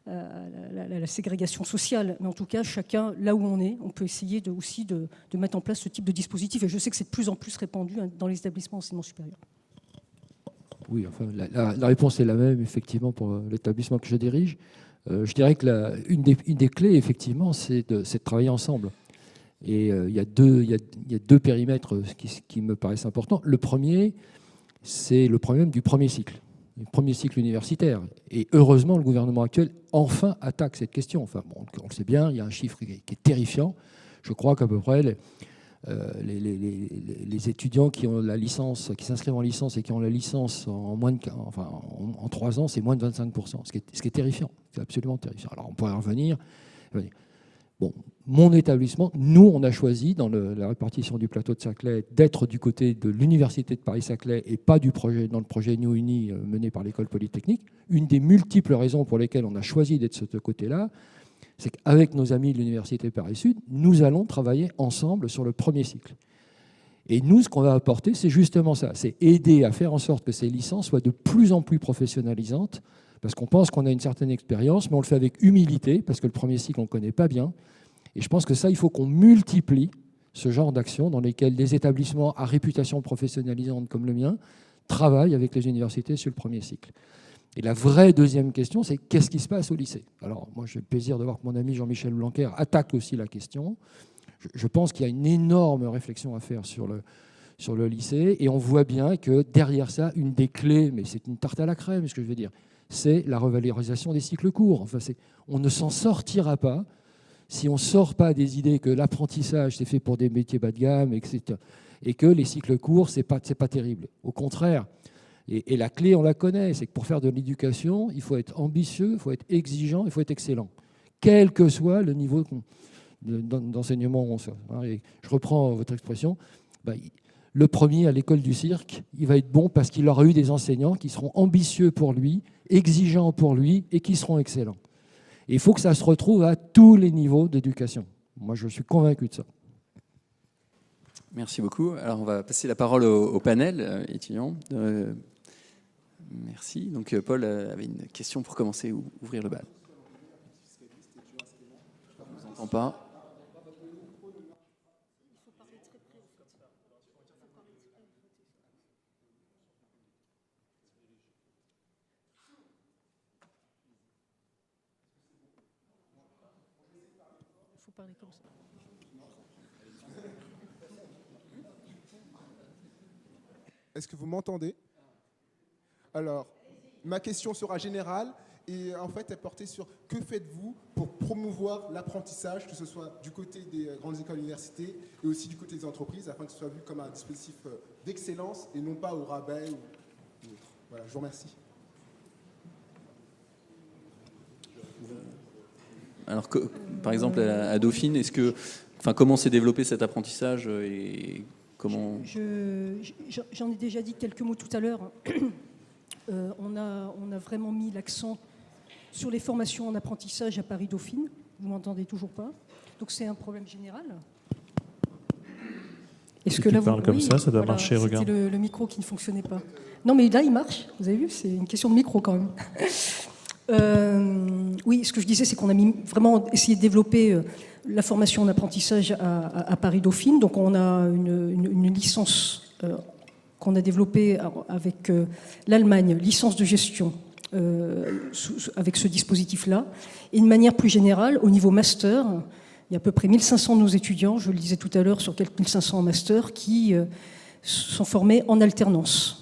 à la ségrégation sociale. Mais en tout cas, chacun, là où on est, on peut essayer aussi de mettre en place ce type de dispositif. Et je sais que c'est de plus en plus répandu dans les établissements d'enseignement supérieur. Oui, enfin, la réponse est la même, effectivement, pour l'établissement que je dirige. Je dirais que une des clés, effectivement, c'est de travailler ensemble. Et il y a deux périmètres qui me paraissent importants. Le premier, c'est le problème du premier cycle. Le premier cycle universitaire. Et heureusement, le gouvernement actuel enfin attaque cette question. Enfin, bon, on le sait bien, il y a un chiffre qui est terrifiant. Je crois qu'à peu près les étudiants qui ont la licence, qui s'inscrivent en licence et qui ont la licence en 3 ans, c'est moins de 25%, ce qui est terrifiant. C'est absolument terrifiant. Alors on pourrait revenir. Bon, mon établissement, nous, on a choisi dans la répartition du plateau de Saclay d'être du côté de l'université de Paris-Saclay et pas dans le projet New Uni mené par l'école polytechnique. Une des multiples raisons pour lesquelles on a choisi d'être de ce côté-là, c'est qu'avec nos amis de l'université Paris-Sud, nous allons travailler ensemble sur le premier cycle. Et nous, ce qu'on va apporter, c'est justement ça, c'est aider à faire en sorte que ces licences soient de plus en plus professionnalisantes, parce qu'on pense qu'on a une certaine expérience, mais on le fait avec humilité, parce que le premier cycle, on ne le connaît pas bien. Et je pense que ça, il faut qu'on multiplie ce genre d'actions dans lesquelles des établissements à réputation professionnalisante comme le mien travaillent avec les universités sur le premier cycle. Et la vraie deuxième question, c'est qu'est-ce qui se passe au lycée? Alors, moi, j'ai le plaisir de voir que mon ami Jean-Michel Blanquer attaque aussi la question. Je pense qu'il y a une énorme réflexion à faire sur le lycée, et on voit bien que derrière ça, une des clés, mais c'est une tarte à la crème, ce que je veux dire, c'est la revalorisation des cycles courts. Enfin, on ne s'en sortira pas si on ne sort pas des idées que l'apprentissage, c'est fait pour des métiers bas de gamme, etc., et que les cycles courts, c'est pas terrible. Au contraire. Et la clé, on la connaît, c'est que pour faire de l'éducation, il faut être ambitieux, il faut être exigeant, il faut être excellent, quel que soit le niveau d'enseignement. Et je reprends votre expression. Le premier à l'école du cirque, il va être bon parce qu'il aura eu des enseignants qui seront ambitieux pour lui, exigeants pour lui et qui seront excellents. Et il faut que ça se retrouve à tous les niveaux d'éducation. Moi, je suis convaincu de ça. Merci beaucoup. Alors, on va passer la parole au panel étudiant. Merci. Donc, Paul avait une question pour commencer, ouvrir le bal. On ne vous entend pas. Il faut parler comme ça. Est-ce que vous m'entendez? Alors, ma question sera générale Et en fait, elle portait sur que faites-vous pour promouvoir l'apprentissage, que ce soit du côté des grandes écoles et universités et aussi du côté des entreprises, afin que ce soit vu comme un dispositif d'excellence et non pas au rabais ou autre. Voilà, je vous remercie. Alors, par exemple, à Dauphine, comment s'est développé cet apprentissage et comment... J'en ai déjà dit quelques mots tout à l'heure. On a vraiment mis l'accent sur les formations en apprentissage à Paris-Dauphine. Vous m'entendez toujours pas? Donc c'est un problème général. Est-ce que là, tu parles comme ça doit marcher, regarde. C'était le micro qui ne fonctionnait pas. Non, mais là, il marche. Vous avez vu, c'est une question de micro quand même. Oui, ce que je disais, c'est qu'on a vraiment essayé de développer la formation en apprentissage à Paris-Dauphine. Donc on a une licence qu'on a développée avec l'Allemagne, licence de gestion, avec ce dispositif-là. Et de manière plus générale, au niveau master, il y a à peu près 1500 de nos étudiants, je le disais tout à l'heure, sur quelques 1500 en master, qui sont formés en alternance.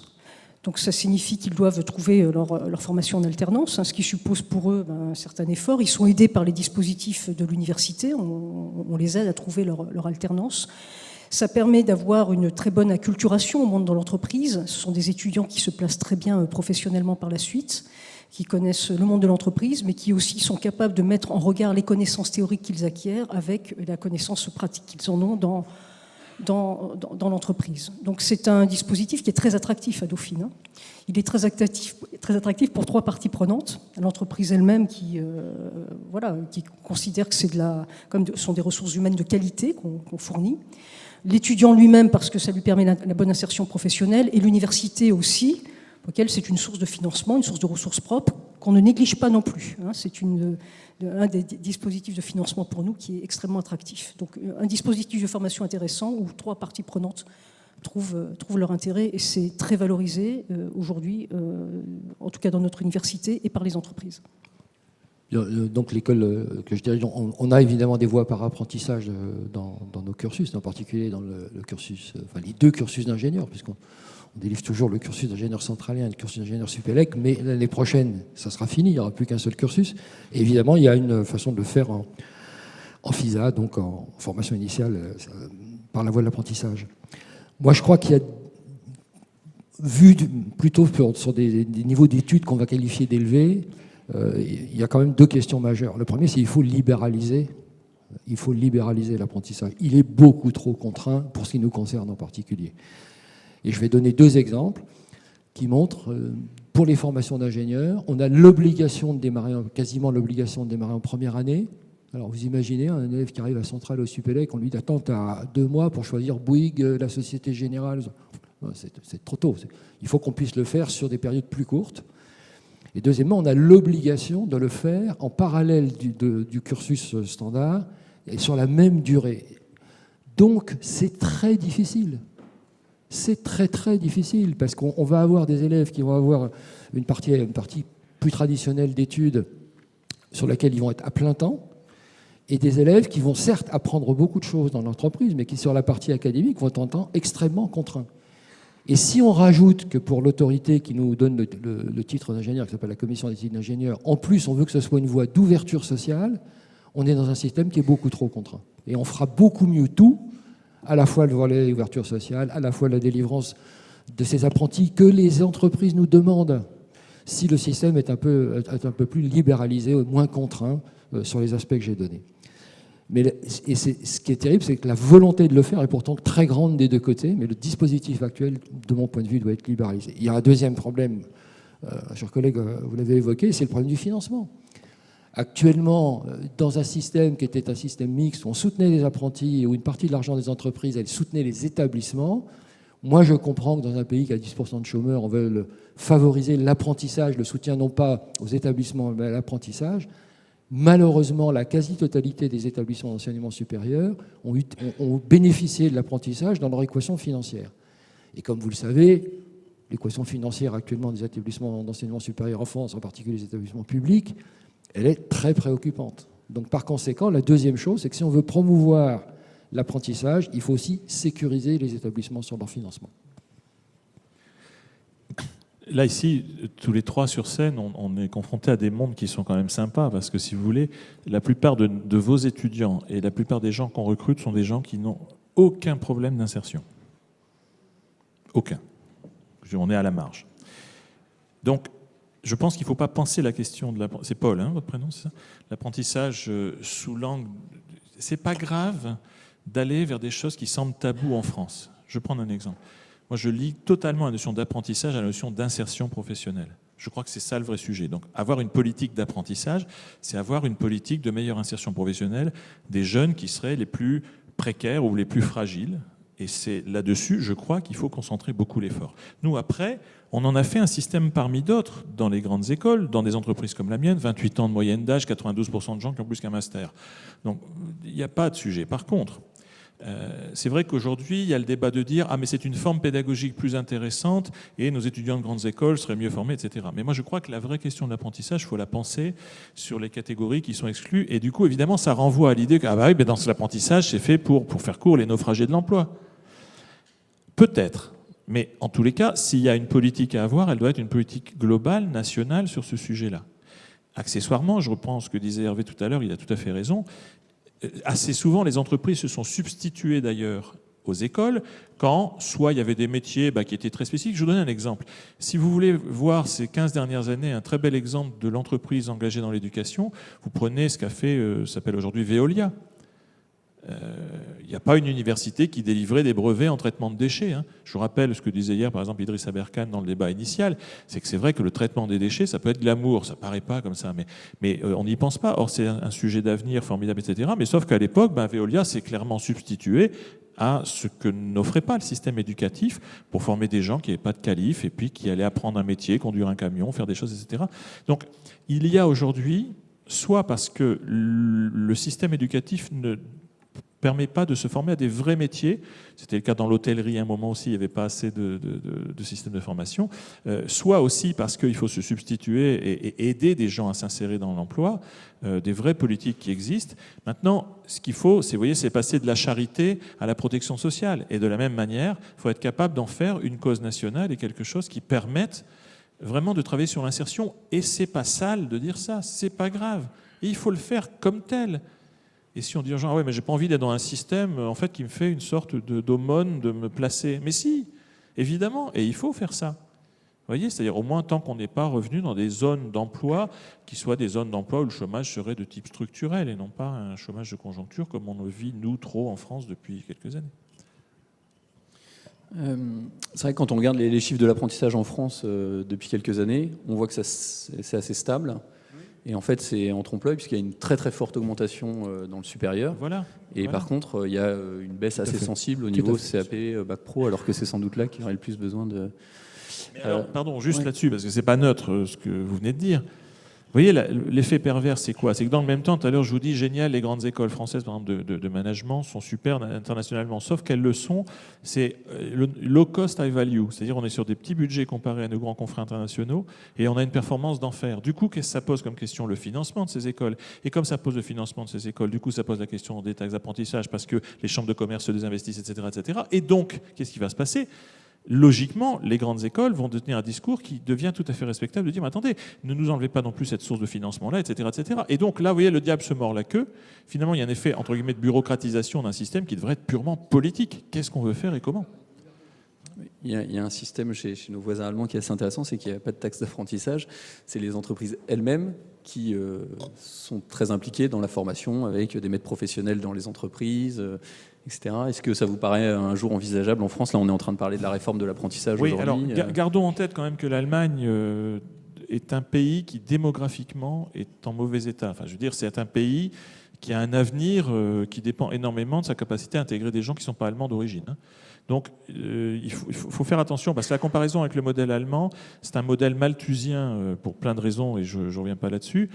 Donc ça signifie qu'ils doivent trouver leur formation en alternance, ce qui suppose pour eux un certain effort. Ils sont aidés par les dispositifs de l'université, on les aide à trouver leur alternance. Ça permet d'avoir une très bonne acculturation au monde de l'entreprise. Ce sont des étudiants qui se placent très bien professionnellement par la suite, qui connaissent le monde de l'entreprise, mais qui aussi sont capables de mettre en regard les connaissances théoriques qu'ils acquièrent avec la connaissance pratique qu'ils en ont dans l'entreprise. Donc c'est un dispositif qui est très attractif à Dauphine. Il est très attractif pour trois parties prenantes. L'entreprise elle-même qui considère que ce sont des ressources humaines de qualité qu'on fournit. L'étudiant lui-même parce que ça lui permet la bonne insertion professionnelle, et l'université aussi, pour laquelle c'est une source de financement, une source de ressources propres qu'on ne néglige pas non plus. C'est un des dispositifs de financement pour nous qui est extrêmement attractif. Donc un dispositif de formation intéressant où trois parties prenantes trouvent leur intérêt, et c'est très valorisé aujourd'hui, en tout cas dans notre université et par les entreprises. Donc l'école que je dirige, on a évidemment des voies par apprentissage dans nos cursus, en particulier dans le cursus, les deux cursus d'ingénieurs, puisqu'on délivre toujours le cursus d'ingénieur centralien et le cursus d'ingénieur supélec, mais l'année prochaine, ça sera fini, il n'y aura plus qu'un seul cursus. Et évidemment, il y a une façon de le faire en FISA, donc en formation initiale, par la voie de l'apprentissage. Moi, je crois qu'il y a, vu plutôt sur des niveaux d'études qu'on va qualifier d'élevés, il y a quand même deux questions majeures. Le premier, c'est qu'il faut libéraliser l'apprentissage. Il est beaucoup trop contraint pour ce qui nous concerne en particulier. Et je vais donner deux exemples qui montrent, pour les formations d'ingénieurs, on a l'obligation de démarrer, quasiment l'obligation de démarrer en première année. Alors vous imaginez un élève qui arrive à Centrale au Supélec, on lui dit attends, tu as 2 mois pour choisir Bouygues, la Société Générale. C'est trop tôt. Il faut qu'on puisse le faire sur des périodes plus courtes. Et deuxièmement, on a l'obligation de le faire en parallèle du cursus standard et sur la même durée. Donc c'est très difficile. C'est très très difficile parce qu'on va avoir des élèves qui vont avoir une partie plus traditionnelle d'études sur laquelle ils vont être à plein temps, et des élèves qui vont certes apprendre beaucoup de choses dans l'entreprise, mais qui sur la partie académique vont être en temps extrêmement contraints. Et si on rajoute que pour l'autorité qui nous donne le titre d'ingénieur, qui s'appelle la commission des titres d'ingénieur, en plus on veut que ce soit une voie d'ouverture sociale, on est dans un système qui est beaucoup trop contraint. Et on fera beaucoup mieux tout, à la fois le volet ouverture sociale, à la fois la délivrance de ces apprentis que les entreprises nous demandent, si le système est un peu plus libéralisé, moins contraint sur les aspects que j'ai donnés. Ce qui est terrible, c'est que la volonté de le faire est pourtant très grande des deux côtés, mais le dispositif actuel, de mon point de vue, doit être libéralisé. Il y a un deuxième problème, chers collègues, vous l'avez évoqué, c'est le problème du financement. Actuellement, dans un système qui était un système mixte, où on soutenait les apprentis et où une partie de l'argent des entreprises, elle soutenait les établissements, moi je comprends que dans un pays qui a 10% de chômeurs, on veut favoriser l'apprentissage, le soutien non pas aux établissements, mais à l'apprentissage. Malheureusement, la quasi-totalité des établissements d'enseignement supérieur ont bénéficié de l'apprentissage dans leur équation financière. Et comme vous le savez, l'équation financière actuellement des établissements d'enseignement supérieur en France, en particulier les établissements publics, elle est très préoccupante. Donc par conséquent, la deuxième chose, c'est que si on veut promouvoir l'apprentissage, il faut aussi sécuriser les établissements sur leur financement. Là, ici, tous les trois sur scène, on est confrontés à des mondes qui sont quand même sympas, parce que si vous voulez, la plupart de vos étudiants et la plupart des gens qu'on recrute sont des gens qui n'ont aucun problème d'insertion. Aucun. On est à la marge. Donc, je pense qu'il ne faut pas penser la question de l'apprentissage. C'est Paul, hein, votre prénom, c'est ça? L'apprentissage sous l'angle. C'est pas grave d'aller vers des choses qui semblent tabous en France. Je vais prendre un exemple. Moi, je lie totalement la notion d'apprentissage à la notion d'insertion professionnelle. Je crois que c'est ça le vrai sujet. Donc, avoir une politique d'apprentissage, c'est avoir une politique de meilleure insertion professionnelle des jeunes qui seraient les plus précaires ou les plus fragiles. Et c'est là-dessus, je crois, qu'il faut concentrer beaucoup l'effort. Nous, après, on en a fait un système parmi d'autres dans les grandes écoles, dans des entreprises comme la mienne, 28 ans de moyenne d'âge, 92% de gens qui ont plus qu'un master. Donc, il n'y a pas de sujet. Par contre, c'est vrai qu'aujourd'hui, il y a le débat de dire « Ah, mais c'est une forme pédagogique plus intéressante et nos étudiants de grandes écoles seraient mieux formés, etc. » Mais moi, je crois que la vraie question de l'apprentissage, il faut la penser sur les catégories qui sont exclues. Et du coup, évidemment, ça renvoie à l'idée que ah bah oui, mais dans l'apprentissage, c'est fait pour faire court les naufragés de l'emploi. Peut-être. Mais en tous les cas, s'il y a une politique à avoir, elle doit être une politique globale, nationale, sur ce sujet-là. Accessoirement, je reprends ce que disait Hervé tout à l'heure, il a tout à fait raison. Assez souvent, les entreprises se sont substituées d'ailleurs aux écoles quand soit il y avait des métiers qui étaient très spécifiques. Je vous donne un exemple. Si vous voulez voir ces 15 dernières années un très bel exemple de l'entreprise engagée dans l'éducation, vous prenez ce qu'a fait, s'appelle aujourd'hui Veolia. Il n'y a pas une université qui délivrait des brevets en traitement de déchets. Hein. Je vous rappelle ce que disait hier, par exemple, Idriss Aberkane dans le débat initial, c'est que c'est vrai que le traitement des déchets, ça peut être glamour, ça ne paraît pas comme ça, mais on n'y pense pas. Or, c'est un sujet d'avenir formidable, etc. Mais sauf qu'à l'époque, Veolia s'est clairement substitué à ce que n'offrait pas le système éducatif pour former des gens qui n'avaient pas de qualif et puis qui allaient apprendre un métier, conduire un camion, faire des choses, etc. Donc, il y a aujourd'hui, soit parce que le système éducatif ne permet pas de se former à des vrais métiers. C'était le cas dans l'hôtellerie à un moment aussi, il n'y avait pas assez de système de formation. Soit aussi parce qu'il faut se substituer et aider des gens à s'insérer dans l'emploi, des vraies politiques qui existent. Maintenant, ce qu'il faut, c'est passer de la charité à la protection sociale. Et de la même manière, il faut être capable d'en faire une cause nationale et quelque chose qui permette vraiment de travailler sur l'insertion. Et c'est pas sale de dire ça, c'est pas grave. Et il faut le faire comme tel. Et si on dit aux gens, ah ouais, mais j'ai pas envie d'être dans un système en fait, qui me fait une sorte d'aumône de me placer. Mais si, évidemment, et il faut faire ça. Vous voyez, c'est-à-dire au moins tant qu'on n'est pas revenu dans des zones d'emploi qui soient des zones d'emploi où le chômage serait de type structurel et non pas un chômage de conjoncture comme on le vit, nous, trop en France depuis quelques années. C'est vrai que quand on regarde les chiffres de l'apprentissage en France depuis quelques années, on voit que c'est assez stable. Et en fait, c'est en trompe-l'œil, puisqu'il y a une très très forte augmentation dans le supérieur. Voilà. Et par contre, il y a une baisse assez sensible au niveau CAP, Bac Pro, alors que c'est sans doute là qu'il y aurait le plus besoin de... Mais alors, pardon, juste là-dessus, parce que c'est pas neutre ce que vous venez de dire. Vous voyez, l'effet pervers, c'est quoi? C'est que dans le même temps, tout à l'heure, je vous dis, génial, les grandes écoles françaises, par exemple, de management, sont super internationalement, sauf qu'elles le sont, c'est le low cost, high value. C'est-à-dire, on est sur des petits budgets comparés à nos grands confrères internationaux, et on a une performance d'enfer. Du coup, qu'est-ce que ça pose comme question? Le financement de ces écoles. Et comme ça pose le financement de ces écoles, du coup, ça pose la question des taxes d'apprentissage, parce que les chambres de commerce se désinvestissent, etc., etc. Et donc, qu'est-ce qui va se passer? Logiquement, les grandes écoles vont tenir un discours qui devient tout à fait respectable de dire mais attendez, ne nous enlevez pas non plus cette source de financement-là, etc., etc. Et donc là, vous voyez, le diable se mord la queue. Finalement, il y a un effet, entre guillemets, de bureaucratisation d'un système qui devrait être purement politique. Qu'est-ce qu'on veut faire et comment? Il y a un système chez nos voisins allemands qui est assez intéressant, c'est qu'il n'y a pas de taxe d'apprentissage. C'est les entreprises elles-mêmes qui sont très impliquées dans la formation avec des maîtres professionnels dans les entreprises, etc. Est-ce que ça vous paraît un jour envisageable en France? Là, on est en train de parler de la réforme de l'apprentissage aujourd'hui. Alors, gardons en tête quand même que l'Allemagne est un pays qui, démographiquement, est en mauvais état. Enfin, je veux dire, c'est un pays qui a un avenir qui dépend énormément de sa capacité à intégrer des gens qui ne sont pas allemands d'origine. Donc, il faut faire attention, parce que la comparaison avec le modèle allemand, c'est un modèle malthusien pour plein de raisons, et je ne reviens pas là-dessus,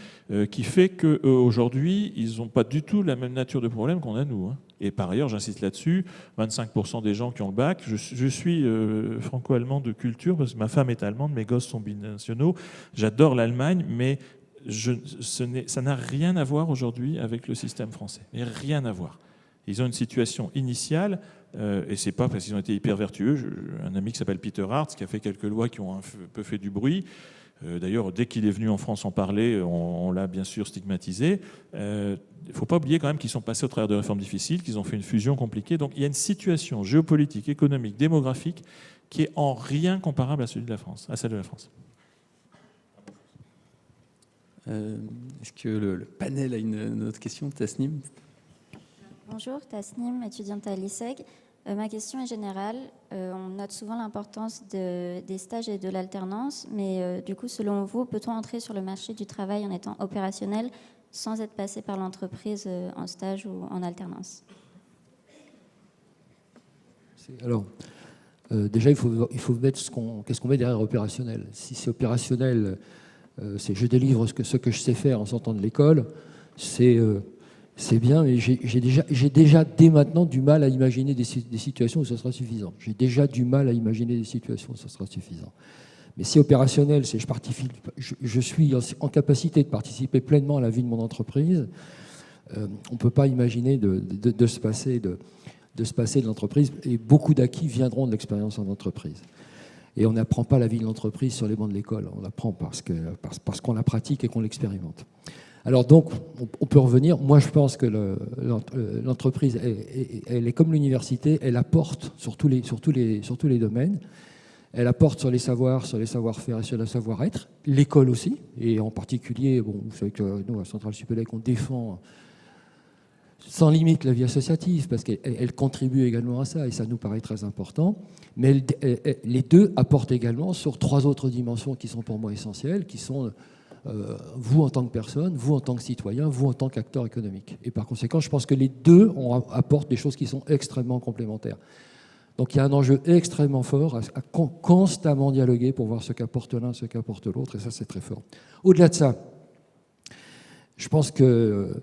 qui fait qu'aujourd'hui, ils n'ont pas du tout la même nature de problème qu'on a nous. Et par ailleurs, j'insiste là-dessus, 25% des gens qui ont le bac, je suis franco-allemand de culture, parce que ma femme est allemande, mes gosses sont binationaux, j'adore l'Allemagne, mais ça n'a rien à voir aujourd'hui avec le système français. Mais rien à voir. Ils ont une situation initiale Et c'est pas parce qu'ils ont été hyper vertueux. Un ami qui s'appelle Peter Hart, qui a fait quelques lois qui ont un peu fait du bruit. D'ailleurs, dès qu'il est venu en France en parler, on l'a bien sûr stigmatisé. Il ne faut pas oublier quand même qu'ils sont passés au travers de réformes difficiles, qu'ils ont fait une fusion compliquée. Donc il y a une situation géopolitique, économique, démographique qui est en rien comparable à celle de la France. Est-ce que le panel a une autre question, Tasnim? Bonjour, Tasnim, étudiante à l'ISEG. Ma question est générale. On note souvent l'importance des stages et de l'alternance, mais du coup, selon vous, peut-on entrer sur le marché du travail en étant opérationnel sans être passé par l'entreprise en stage ou en alternance? Alors, déjà, il faut mettre qu'est-ce qu'on met derrière opérationnel. Si c'est opérationnel, c'est je délivre ce que je sais faire en sortant de l'école, c'est bien, mais j'ai déjà dès maintenant du mal à imaginer des situations où ça sera suffisant. J'ai déjà du mal à imaginer des situations où ça sera suffisant. Mais si opérationnel, c'est je suis en capacité de participer pleinement à la vie de mon entreprise, on ne peut pas imaginer de se passer de l'entreprise, et beaucoup d'acquis viendront de l'expérience en entreprise. Et on n'apprend pas la vie de l'entreprise sur les bancs de l'école, on l'apprend parce qu'on la pratique et qu'on l'expérimente. Alors donc, on peut revenir. Moi, je pense que l'entreprise, elle est comme l'université, elle apporte sur tous les domaines. Elle apporte sur les savoirs, sur les savoir-faire et sur le savoir-être. L'école aussi, et en particulier, bon, vous savez que nous, à Centrale Supélec, on défend sans limite la vie associative, parce qu'elle contribue également à ça, et ça nous paraît très important. Mais les deux apportent également sur 3 autres dimensions qui sont pour moi essentielles, qui sont vous en tant que personne, vous en tant que citoyen, vous en tant qu'acteur économique. Et par conséquent, je pense que les deux apportent des choses qui sont extrêmement complémentaires. Donc il y a un enjeu extrêmement fort à constamment dialoguer pour voir ce qu'apporte l'un, ce qu'apporte l'autre, et ça c'est très fort. Au-delà de ça, je pense que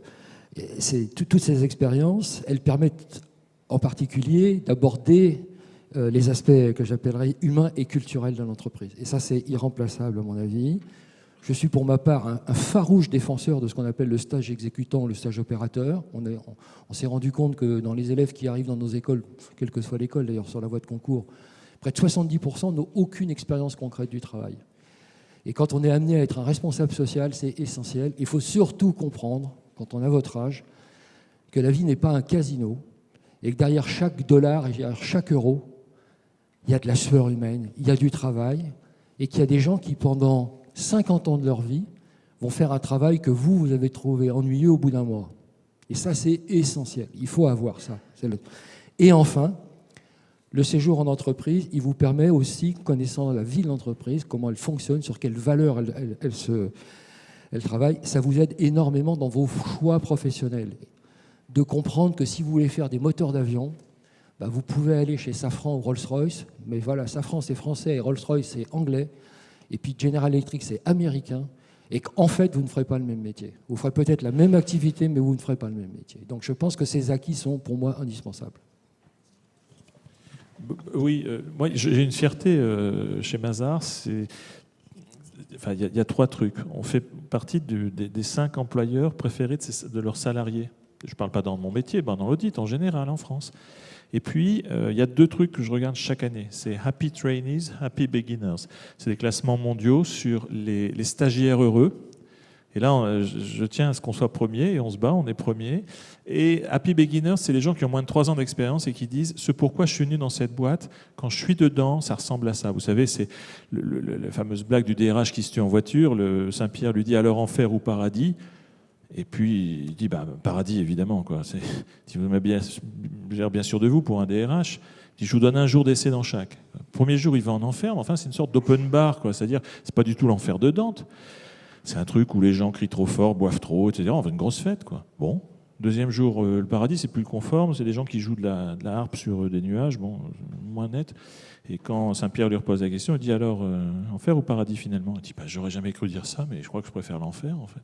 toutes ces expériences, elles permettent en particulier d'aborder les aspects que j'appellerais humains et culturels de l'entreprise. Et ça c'est irremplaçable à mon avis. Je suis pour ma part un farouche défenseur de ce qu'on appelle le stage exécutant, le stage opérateur. On s'est rendu compte que dans les élèves qui arrivent dans nos écoles, quelle que soit l'école d'ailleurs sur la voie de concours, près de 70% n'ont aucune expérience concrète du travail. Et quand on est amené à être un responsable social, c'est essentiel. Il faut surtout comprendre, quand on a votre âge, que la vie n'est pas un casino et que derrière chaque dollar et derrière chaque euro, il y a de la sueur humaine, il y a du travail, et qu'il y a des gens qui, pendant 50 ans de leur vie, vont faire un travail que vous avez trouvé ennuyeux au bout d'un mois. Et ça, c'est essentiel. Il faut avoir ça. Et enfin, le séjour en entreprise, il vous permet aussi, connaissant la vie de l'entreprise, comment elle fonctionne, sur quelles valeurs elle travaille, ça vous aide énormément dans vos choix professionnels. De comprendre que si vous voulez faire des moteurs d'avion, bah vous pouvez aller chez Safran ou Rolls-Royce, mais voilà, Safran c'est français et Rolls-Royce c'est anglais. Et puis General Electric, c'est américain, et qu'en fait, vous ne ferez pas le même métier. Vous ferez peut-être la même activité, mais vous ne ferez pas le même métier. Donc je pense que ces acquis sont, pour moi, indispensables. Oui, moi j'ai une fierté chez Mazars. Enfin, il y a 3 trucs. On fait partie des 5 employeurs préférés de leurs salariés. Je ne parle pas dans mon métier, dans l'audit en général en France. Et puis, il y a 2 trucs que je regarde chaque année. C'est Happy Trainees, Happy Beginners. C'est des classements mondiaux sur les stagiaires heureux. Et là, je tiens à ce qu'on soit premier, et on se bat, on est premier. Et Happy Beginners, c'est les gens qui ont moins de 3 ans d'expérience et qui disent « Ce pourquoi je suis venu dans cette boîte, quand je suis dedans, ça ressemble à ça ». Vous savez, c'est la fameuse blague du DRH qui se tue en voiture. Le Saint-Pierre lui dit « Alors enfer ou paradis ?» Et puis, il dit, paradis, évidemment. Quoi. Si vous m'avez bien sûr de vous pour un DRH, il dit, je vous donne un jour d'essai dans chaque. Le premier jour, il va en enfer, mais enfin, c'est une sorte d'open bar. C'est-à-dire, c'est pas du tout l'enfer de Dante. C'est un truc où les gens crient trop fort, boivent trop, etc. On fait une grosse fête. Quoi. Bon. Deuxième jour, le paradis, c'est plus conforme. C'est des gens qui jouent de la harpe sur des nuages, moins net. Et quand Saint-Pierre lui repose la question, il dit, alors, enfer ou paradis, finalement? Il dit, j'aurais jamais cru dire ça, mais je crois que je préfère l'enfer, en fait.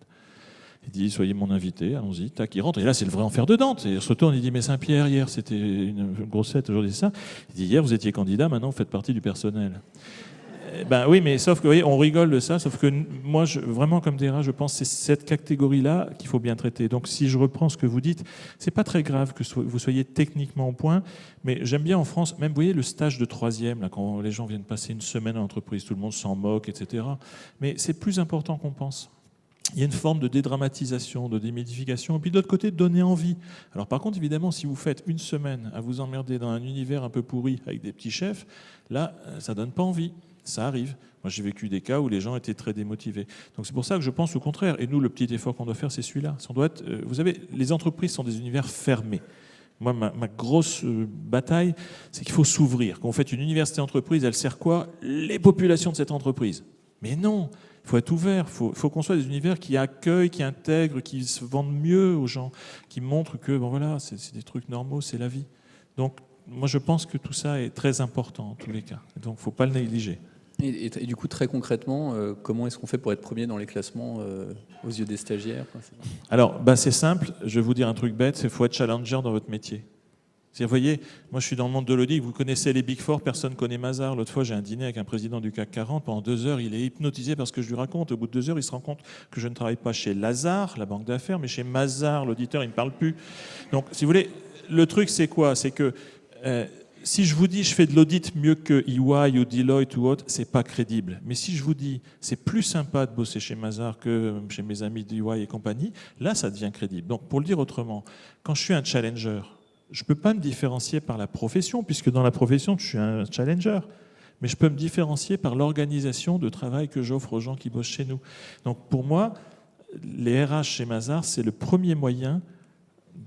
Il dit, soyez mon invité, allons-y. Tac, il rentre. Et là, c'est le vrai enfer de Dante. Et il se retourne, il dit, mais Saint-Pierre, hier, c'était une grosse fête, aujourd'hui, c'est ça. Il dit, hier, vous étiez candidat, maintenant, vous faites partie du personnel. Ben oui, mais sauf que, vous voyez, on rigole de ça, sauf que moi, vraiment, comme DRH, je pense que c'est cette catégorie-là qu'il faut bien traiter. Donc, si je reprends ce que vous dites, c'est pas très grave que vous soyez techniquement au point, mais j'aime bien en France, même, vous voyez, le stage de troisième, là, quand les gens viennent passer une semaine en entreprise, tout le monde s'en moque, etc. Mais c'est plus important qu'on pense. Il y a une forme de dédramatisation, de démythification, et puis de l'autre côté, de donner envie. Alors par contre, évidemment, si vous faites une semaine à vous emmerder dans un univers un peu pourri avec des petits chefs, là, ça donne pas envie. Ça arrive. Moi, j'ai vécu des cas où les gens étaient très démotivés. Donc c'est pour ça que je pense au contraire. Et nous, le petit effort qu'on doit faire, c'est celui-là. On doit être, vous savez, les entreprises sont des univers fermés. Moi, ma grosse bataille, c'est qu'il faut s'ouvrir. Quand on fait une université entreprise, elle sert quoi? Les populations de cette entreprise. Mais non, il faut être ouvert, il faut qu'on soit des univers qui accueillent, qui intègrent, qui se vendent mieux aux gens, qui montrent que bon, voilà, c'est des trucs normaux, c'est la vie. Donc moi je pense que tout ça est très important en tous les cas. Donc il ne faut pas le négliger. Et du coup, très concrètement, comment est-ce qu'on fait pour être premier dans les classements aux yeux des stagiaires? Alors c'est simple, je vais vous dire un truc bête, il faut être challenger dans votre métier. Vous voyez, moi je suis dans le monde de l'audit, vous connaissez les Big Four, personne ne connaît Mazars. L'autre fois j'ai un dîner avec un président du CAC 40, pendant 2 heures il est hypnotisé par ce que je lui raconte. Au bout de 2 heures il se rend compte que je ne travaille pas chez Lazare, la banque d'affaires, mais chez Mazars, l'auditeur il ne parle plus. Donc si vous voulez, le truc c'est quoi? C'est que si je vous dis je fais de l'audit mieux que EY ou Deloitte ou autre, c'est pas crédible. Mais si je vous dis c'est plus sympa de bosser chez Mazars que chez mes amis d'EY et compagnie, là ça devient crédible. Donc pour le dire autrement, quand je suis un challenger, je ne peux pas me différencier par la profession, puisque dans la profession, je suis un challenger. Mais je peux me différencier par l'organisation de travail que j'offre aux gens qui bossent chez nous. Donc pour moi, les RH chez Mazars, c'est le premier moyen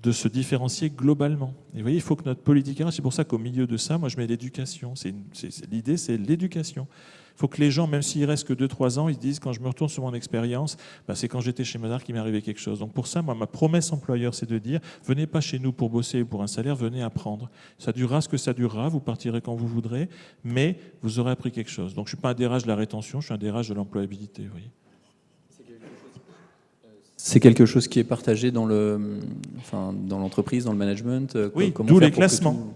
de se différencier globalement. Et vous voyez, il faut que notre politique RH, c'est pour ça qu'au milieu de ça, moi je mets l'éducation. L'idée, c'est l'éducation. Il faut que les gens, même s'ils restent que 2-3 ans, ils se disent, quand je me retourne sur mon expérience, c'est quand j'étais chez Mazars qu'il m'est arrivé quelque chose. Donc pour ça, moi, ma promesse employeur, c'est de dire, venez pas chez nous pour bosser ou pour un salaire, venez apprendre. Ça durera ce que ça durera, vous partirez quand vous voudrez, mais vous aurez appris quelque chose. Donc je ne suis pas un DRH de la rétention, je suis un DRH de l'employabilité. Vous voyez. C'est quelque chose qui est partagé dans l'entreprise, dans le management. Oui, d'où les classements.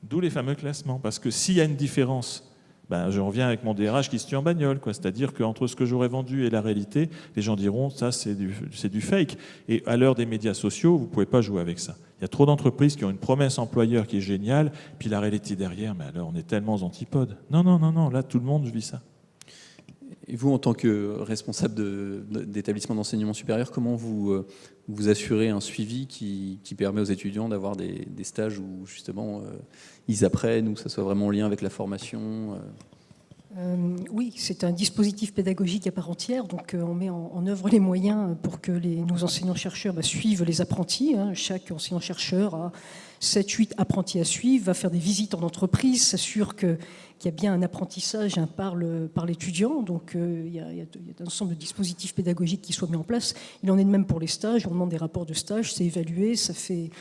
D'où les fameux classements. Parce que s'il y a une différence, je reviens avec mon DRH qui se tue en bagnole. C'est-à-dire qu'entre ce que j'aurais vendu et la réalité, les gens diront ça c'est du fake. Et à l'heure des médias sociaux, vous ne pouvez pas jouer avec ça. Il y a trop d'entreprises qui ont une promesse employeur qui est géniale, puis la réalité derrière, mais alors on est tellement aux antipodes. Non, là tout le monde vit ça. Et vous, en tant que responsable d'établissement d'enseignement supérieur, comment vous assurez un suivi qui permet aux étudiants d'avoir des stages où justement ils apprennent, où ça soit vraiment en lien avec la formation? Oui, c'est un dispositif pédagogique à part entière, donc on met en œuvre les moyens pour que nos enseignants-chercheurs suivent les apprentis. Chaque enseignant-chercheur a 7-8 apprentis à suivre, va faire des visites en entreprise, s'assure qu'il y a bien un apprentissage par l'étudiant. Donc il y a un ensemble de dispositifs pédagogiques qui soient mis en place. Il en est de même pour les stages. On demande des rapports de stage, c'est évalué, ça fait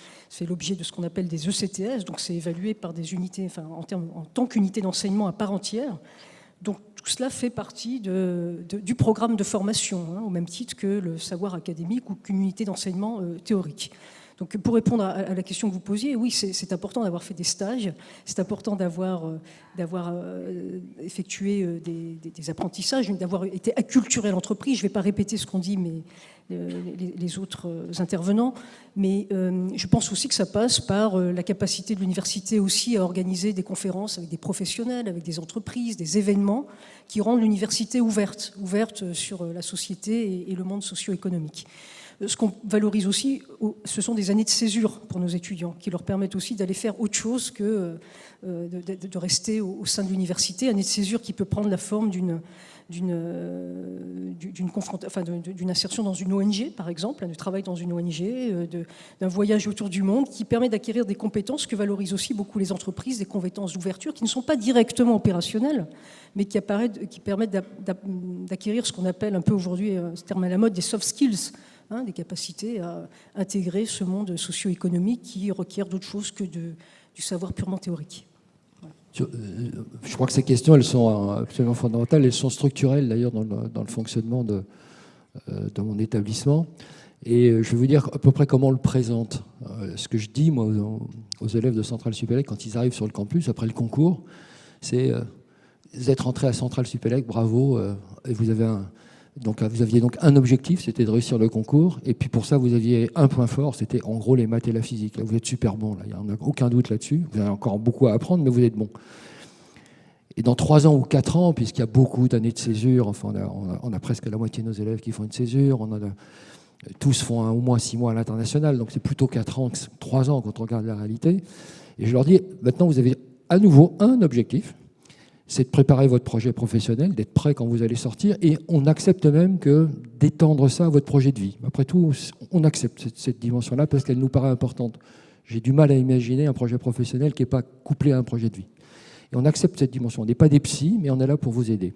l'objet de ce qu'on appelle des ECTS, donc c'est évalué par des unités, en tant qu'unité d'enseignement à part entière. Donc tout cela fait partie du programme de formation, au même titre que le savoir académique ou qu'une unité d'enseignement théorique. Donc pour répondre à la question que vous posiez, oui, c'est important d'avoir fait des stages, c'est important d'avoir effectué des apprentissages, d'avoir été acculturé à l'entreprise. Je ne vais pas répéter ce qu'ont dit les autres intervenants, mais je pense aussi que ça passe par la capacité de l'université aussi à organiser des conférences avec des professionnels, avec des entreprises, des événements qui rendent l'université ouverte sur la société et le monde socio-économique. Ce qu'on valorise aussi, ce sont des années de césure pour nos étudiants, qui leur permettent aussi d'aller faire autre chose que de rester au sein de l'université. Année de césure qui peut prendre la forme d'une insertion dans une ONG, par exemple, de travail dans une ONG, d'un voyage autour du monde, qui permet d'acquérir des compétences que valorisent aussi beaucoup les entreprises, des compétences d'ouverture qui ne sont pas directement opérationnelles, mais qui permettent d'acquérir ce qu'on appelle un peu aujourd'hui, ce terme à la mode, des soft skills, des capacités à intégrer ce monde socio-économique qui requiert d'autre chose que du savoir purement théorique. Je crois que ces questions, elles sont absolument fondamentales. Elles sont structurelles, d'ailleurs, dans le fonctionnement de mon établissement. Et je vais vous dire à peu près comment on le présente. Ce que je dis, moi, aux élèves de Centrale Supélec, quand ils arrivent sur le campus, après le concours, c'est Vous êtes rentré à Centrale Supélec, bravo. Et vous aviez donc un objectif, c'était de réussir le concours. Et puis pour ça, vous aviez un point fort, c'était en gros les maths et la physique. Là, vous êtes super bon, là. Il n'y en a aucun doute là-dessus. Vous avez encore beaucoup à apprendre, mais vous êtes bon. Et dans 3 ans ou 4 ans, puisqu'il y a beaucoup d'années de césure, enfin on a presque la moitié de nos élèves qui font une césure, tous font au moins 6 mois à l'international, donc c'est plutôt 4 ans que 3 ans quand on regarde la réalité. Et je leur dis, maintenant vous avez à nouveau un objectif, c'est de préparer votre projet professionnel, d'être prêt quand vous allez sortir, et on accepte même d'étendre ça à votre projet de vie. Après tout, on accepte cette dimension-là parce qu'elle nous paraît importante. J'ai du mal à imaginer un projet professionnel qui n'est pas couplé à un projet de vie. Et on accepte cette dimension. On n'est pas des psys, mais on est là pour vous aider.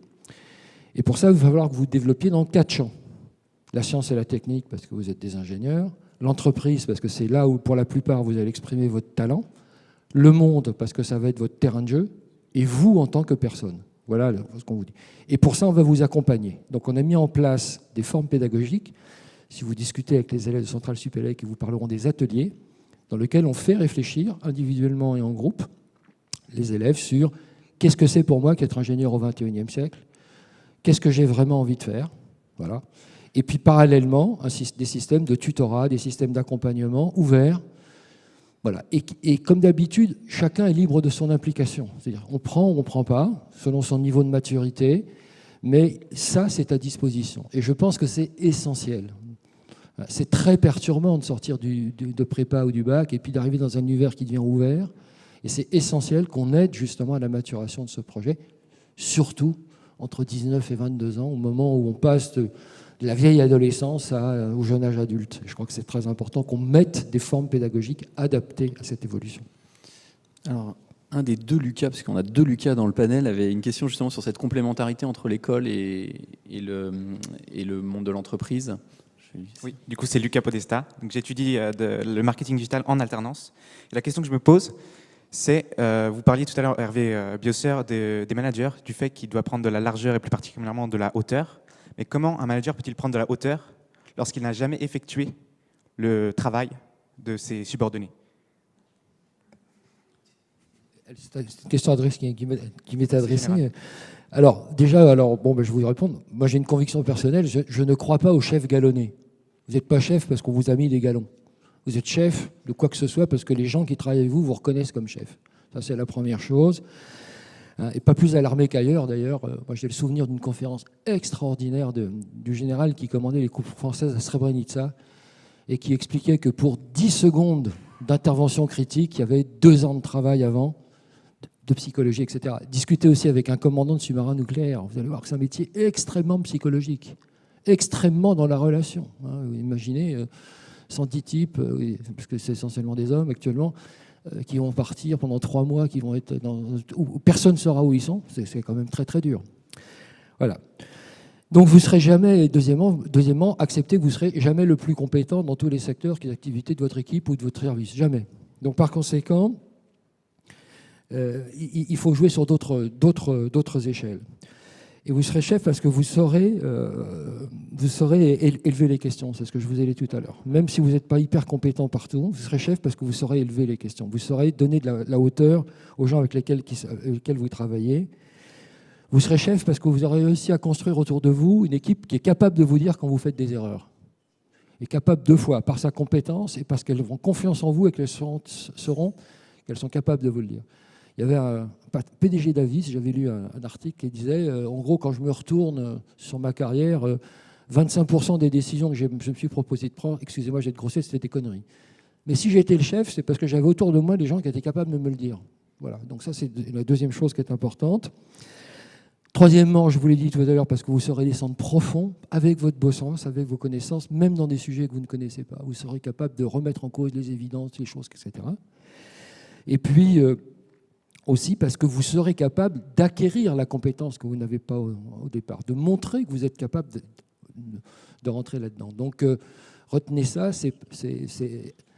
Et pour ça, il va falloir que vous développiez dans 4 champs. La science et la technique, parce que vous êtes des ingénieurs. L'entreprise, parce que c'est là où, pour la plupart, vous allez exprimer votre talent. Le monde, parce que ça va être votre terrain de jeu. Et vous, en tant que personne. Voilà ce qu'on vous dit. Et pour ça, on va vous accompagner. Donc, on a mis en place des formes pédagogiques. Si vous discutez avec les élèves de Centrale Supélec, ils vous parleront des ateliers dans lesquels on fait réfléchir individuellement et en groupe les élèves sur qu'est-ce que c'est pour moi qu'être ingénieur au XXIe siècle, qu'est-ce que j'ai vraiment envie de faire, voilà. Et puis parallèlement, des systèmes de tutorat, des systèmes d'accompagnement ouverts, voilà. Et comme d'habitude, chacun est libre de son implication. C'est-à-dire, on prend ou on ne prend pas, selon son niveau de maturité, mais ça, c'est à disposition. Et je pense que c'est essentiel. C'est très perturbant de sortir de prépa ou du bac et puis d'arriver dans un univers qui devient ouvert. Et c'est essentiel qu'on aide justement à la maturation de ce projet, surtout entre 19 et 22 ans, au moment où on passe de la vieille adolescence au jeune âge adulte. Je crois que c'est très important qu'on mette des formes pédagogiques adaptées à cette évolution. Alors, un des 2 Lucas, parce qu'on a 2 Lucas dans le panel, avait une question justement sur cette complémentarité entre l'école et le monde de l'entreprise. Oui, du coup, c'est Lucas Podesta. Donc, j'étudie le marketing digital en alternance. Et la question que je me pose, c'est, vous parliez tout à l'heure, Hervé Biosser, des managers, du fait qu'il doit prendre de la largeur et plus particulièrement de la hauteur. Mais comment un manager peut-il prendre de la hauteur lorsqu'il n'a jamais effectué le travail de ses subordonnés? C'est une question qui m'est adressée. Alors, déjà, je vais vous répondre. Moi, j'ai une conviction personnelle, je ne crois pas au chef galonné. Vous n'êtes pas chef parce qu'on vous a mis des galons. Vous êtes chef de quoi que ce soit parce que les gens qui travaillent avec vous vous reconnaissent comme chef. Ça, c'est la première chose. Et pas plus alarmé qu'ailleurs, d'ailleurs. Moi, j'ai le souvenir d'une conférence extraordinaire du général qui commandait les troupes françaises à Srebrenica et qui expliquait que pour 10 secondes d'intervention critique, il y avait 2 ans de travail avant, de psychologie, etc. Discuter aussi avec un commandant de sous-marin nucléaire. Vous allez voir que c'est un métier extrêmement psychologique, extrêmement dans la relation. Vous imaginez 110 types, parce que c'est essentiellement des hommes actuellement, qui vont partir pendant 3 mois, qui vont être où personne ne saura où ils sont. C'est quand même très très dur. Voilà. Donc vous serez jamais, deuxièmement, acceptez que vous serez jamais le plus compétent dans tous les secteurs d'activité de votre équipe ou de votre service. Jamais. Donc par conséquent, il faut jouer sur d'autres échelles. Et vous serez chef parce que vous saurez élever les questions. C'est ce que je vous ai dit tout à l'heure. Même si vous n'êtes pas hyper compétent partout, vous serez chef parce que vous saurez élever les questions. Vous saurez donner de la hauteur aux gens avec lesquels vous travaillez. Vous serez chef parce que vous aurez réussi à construire autour de vous une équipe qui est capable de vous dire quand vous faites des erreurs. Et capable 2 fois, par sa compétence et parce qu'elles auront confiance en vous et qu'elles qu'elles sont capables de vous le dire. Il y avait un PDG d'Avis, j'avais lu un article qui disait, en gros, quand je me retourne sur ma carrière, 25% des décisions que je me suis proposé de prendre, excusez-moi, j'ai de grossesse, c'était des conneries. Mais si j'étais le chef, c'est parce que j'avais autour de moi des gens qui étaient capables de me le dire. Voilà, donc ça, c'est la deuxième chose qui est importante. Troisièmement, je vous l'ai dit tout à l'heure, parce que vous saurez descendre profond avec votre bon sens, avec vos connaissances, même dans des sujets que vous ne connaissez pas. Vous serez capable de remettre en cause les évidences, les choses, etc. Et puis, aussi parce que vous serez capable d'acquérir la compétence que vous n'avez pas au départ, de montrer que vous êtes capable de rentrer là-dedans. Donc, retenez ça, c'est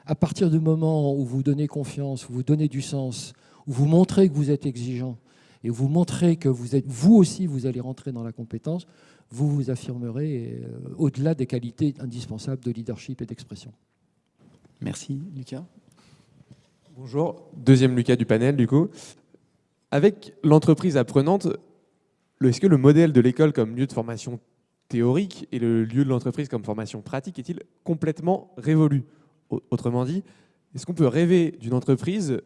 à partir du moment où vous donnez confiance, où vous donnez du sens, où vous montrez que vous êtes exigeant, et vous montrez que vous aussi, vous allez rentrer dans la compétence, vous vous affirmerez au-delà des qualités indispensables de leadership et d'expression. Merci, Lucas. Bonjour, deuxième Lucas du panel, du coup. Avec l'entreprise apprenante, est-ce que le modèle de l'école comme lieu de formation théorique et le lieu de l'entreprise comme formation pratique est-il complètement révolu? Autrement dit, est-ce qu'on peut rêver d'une entreprise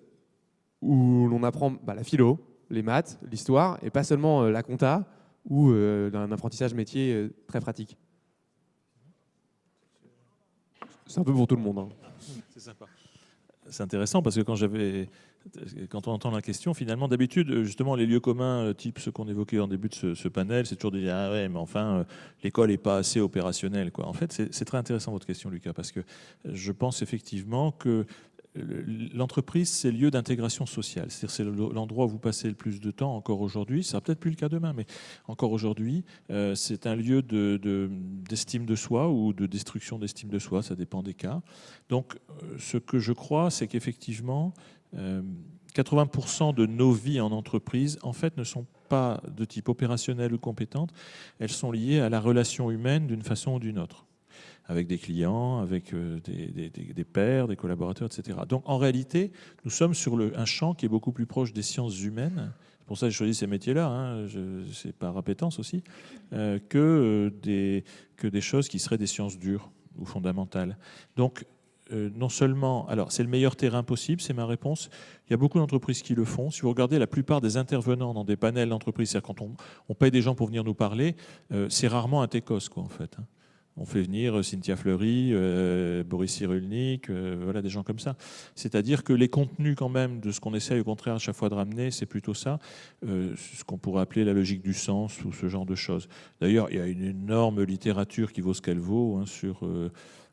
où l'on apprend la philo, les maths, l'histoire, et pas seulement la compta ou un apprentissage métier très pratique? C'est un peu pour tout le monde. Hein. C'est sympa. C'est intéressant parce que quand on entend la question, finalement, d'habitude, justement, les lieux communs, type ceux qu'on évoquait en début de ce panel, c'est toujours de dire ah ouais, mais enfin, l'école n'est pas assez opérationnelle, quoi. En fait, c'est très intéressant votre question, Lucas, parce que je pense effectivement que l'entreprise, c'est le lieu d'intégration sociale. C'est-à-dire c'est l'endroit où vous passez le plus de temps encore aujourd'hui. Ça sera peut-être plus le cas demain, mais encore aujourd'hui, c'est un lieu d'estime de soi ou de destruction d'estime de soi. Ça dépend des cas. Donc, ce que je crois, c'est qu'effectivement, 80% de nos vies en entreprise, en fait, ne sont pas de type opérationnel ou compétente. Elles sont liées à la relation humaine d'une façon ou d'une autre, avec des clients, avec des pairs, des collaborateurs, etc. Donc en réalité, nous sommes sur un champ qui est beaucoup plus proche des sciences humaines. C'est pour ça que j'ai choisi ces métiers-là, hein, c'est par appétence aussi, que des choses qui seraient des sciences dures ou fondamentales. Donc non seulement, alors c'est le meilleur terrain possible, c'est ma réponse. Il y a beaucoup d'entreprises qui le font. Si vous regardez la plupart des intervenants dans des panels d'entreprises, c'est-à-dire quand on paye des gens pour venir nous parler, c'est rarement un TECOS, quoi, en fait. Hein. On fait venir Cynthia Fleury, Boris Cyrulnik, voilà, des gens comme ça. C'est-à-dire que les contenus quand même de ce qu'on essaie au contraire à chaque fois de ramener, c'est plutôt ça, ce qu'on pourrait appeler la logique du sens ou ce genre de choses. D'ailleurs, il y a une énorme littérature qui vaut ce qu'elle vaut hein, sur,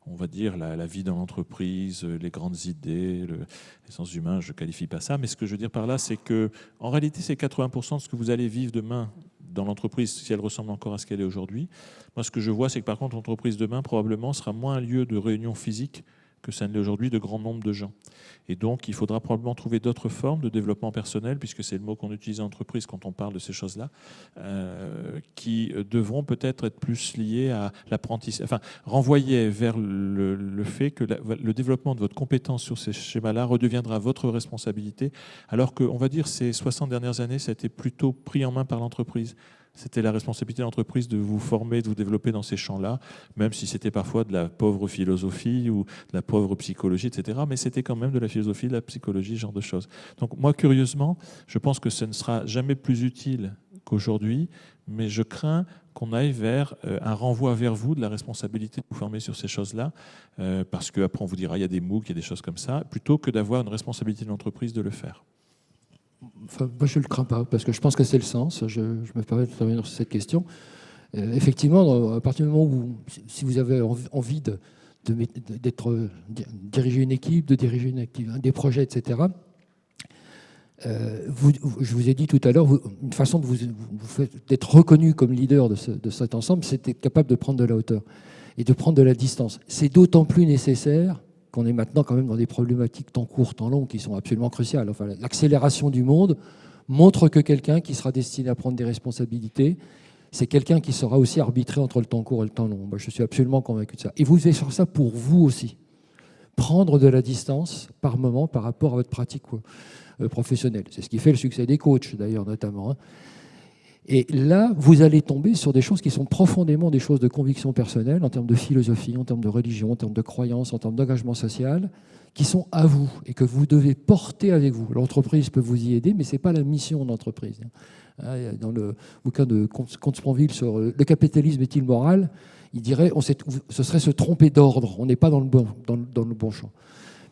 on va dire, la vie dans l'entreprise, les grandes idées, les sens humains, je ne qualifie pas ça. Mais ce que je veux dire par là, c'est que en réalité, c'est 80% de ce que vous allez vivre demain dans l'entreprise, si elle ressemble encore à ce qu'elle est aujourd'hui. Moi, ce que je vois, c'est que par contre, l'entreprise demain, probablement, sera moins un lieu de réunion physique que ça ne l'est aujourd'hui de grand nombre de gens. Et donc, il faudra probablement trouver d'autres formes de développement personnel, puisque c'est le mot qu'on utilise en entreprise quand on parle de ces choses-là, qui devront peut-être être plus liées à l'apprentissage, enfin, renvoyer vers le fait que le développement de votre compétence sur ces schémas-là redeviendra votre responsabilité, alors qu'on va dire ces 60 dernières années, ça a été plutôt pris en main par l'entreprise. C'était la responsabilité de l'entreprise de vous former, de vous développer dans ces champs-là, même si c'était parfois de la pauvre philosophie ou de la pauvre psychologie, etc. Mais c'était quand même de la philosophie, de la psychologie, ce genre de choses. Donc moi, curieusement, je pense que ce ne sera jamais plus utile qu'aujourd'hui, mais je crains qu'on aille vers un renvoi vers vous de la responsabilité de vous former sur ces choses-là, parce qu'après on vous dira il y a des MOOC, il y a des choses comme ça, plutôt que d'avoir une responsabilité de l'entreprise de le faire. Enfin, moi, je ne le crains pas, parce que je pense que c'est le sens. Je me permets d'intervenir sur cette question. Effectivement, à partir du moment où, si vous avez envie diriger une équipe, de diriger des projets, etc., je vous ai dit tout à l'heure, une façon d'être reconnu comme leader de cet ensemble, c'est d'être capable de prendre de la hauteur et de prendre de la distance. C'est d'autant plus nécessaire qu'on est maintenant quand même dans des problématiques temps court, temps long, qui sont absolument cruciales. Enfin, l'accélération du monde montre que quelqu'un qui sera destiné à prendre des responsabilités, c'est quelqu'un qui saura aussi arbitrer entre le temps court et le temps long. Moi, je suis absolument convaincu de ça. Et vous devez faire ça pour vous aussi. Prendre de la distance par moment par rapport à votre pratique professionnelle. C'est ce qui fait le succès des coachs, d'ailleurs, notamment. Hein. Et là, vous allez tomber sur des choses qui sont profondément des choses de conviction personnelle, en termes de philosophie, en termes de religion, en termes de croyance, en termes d'engagement social, qui sont à vous et que vous devez porter avec vous. L'entreprise peut vous y aider, mais ce n'est pas la mission de l'entreprise. Dans le bouquin de Comte Sponville sur le capitalisme est-il moral, il dirait ce serait se tromper d'ordre, on n'est pas dans le bon champ.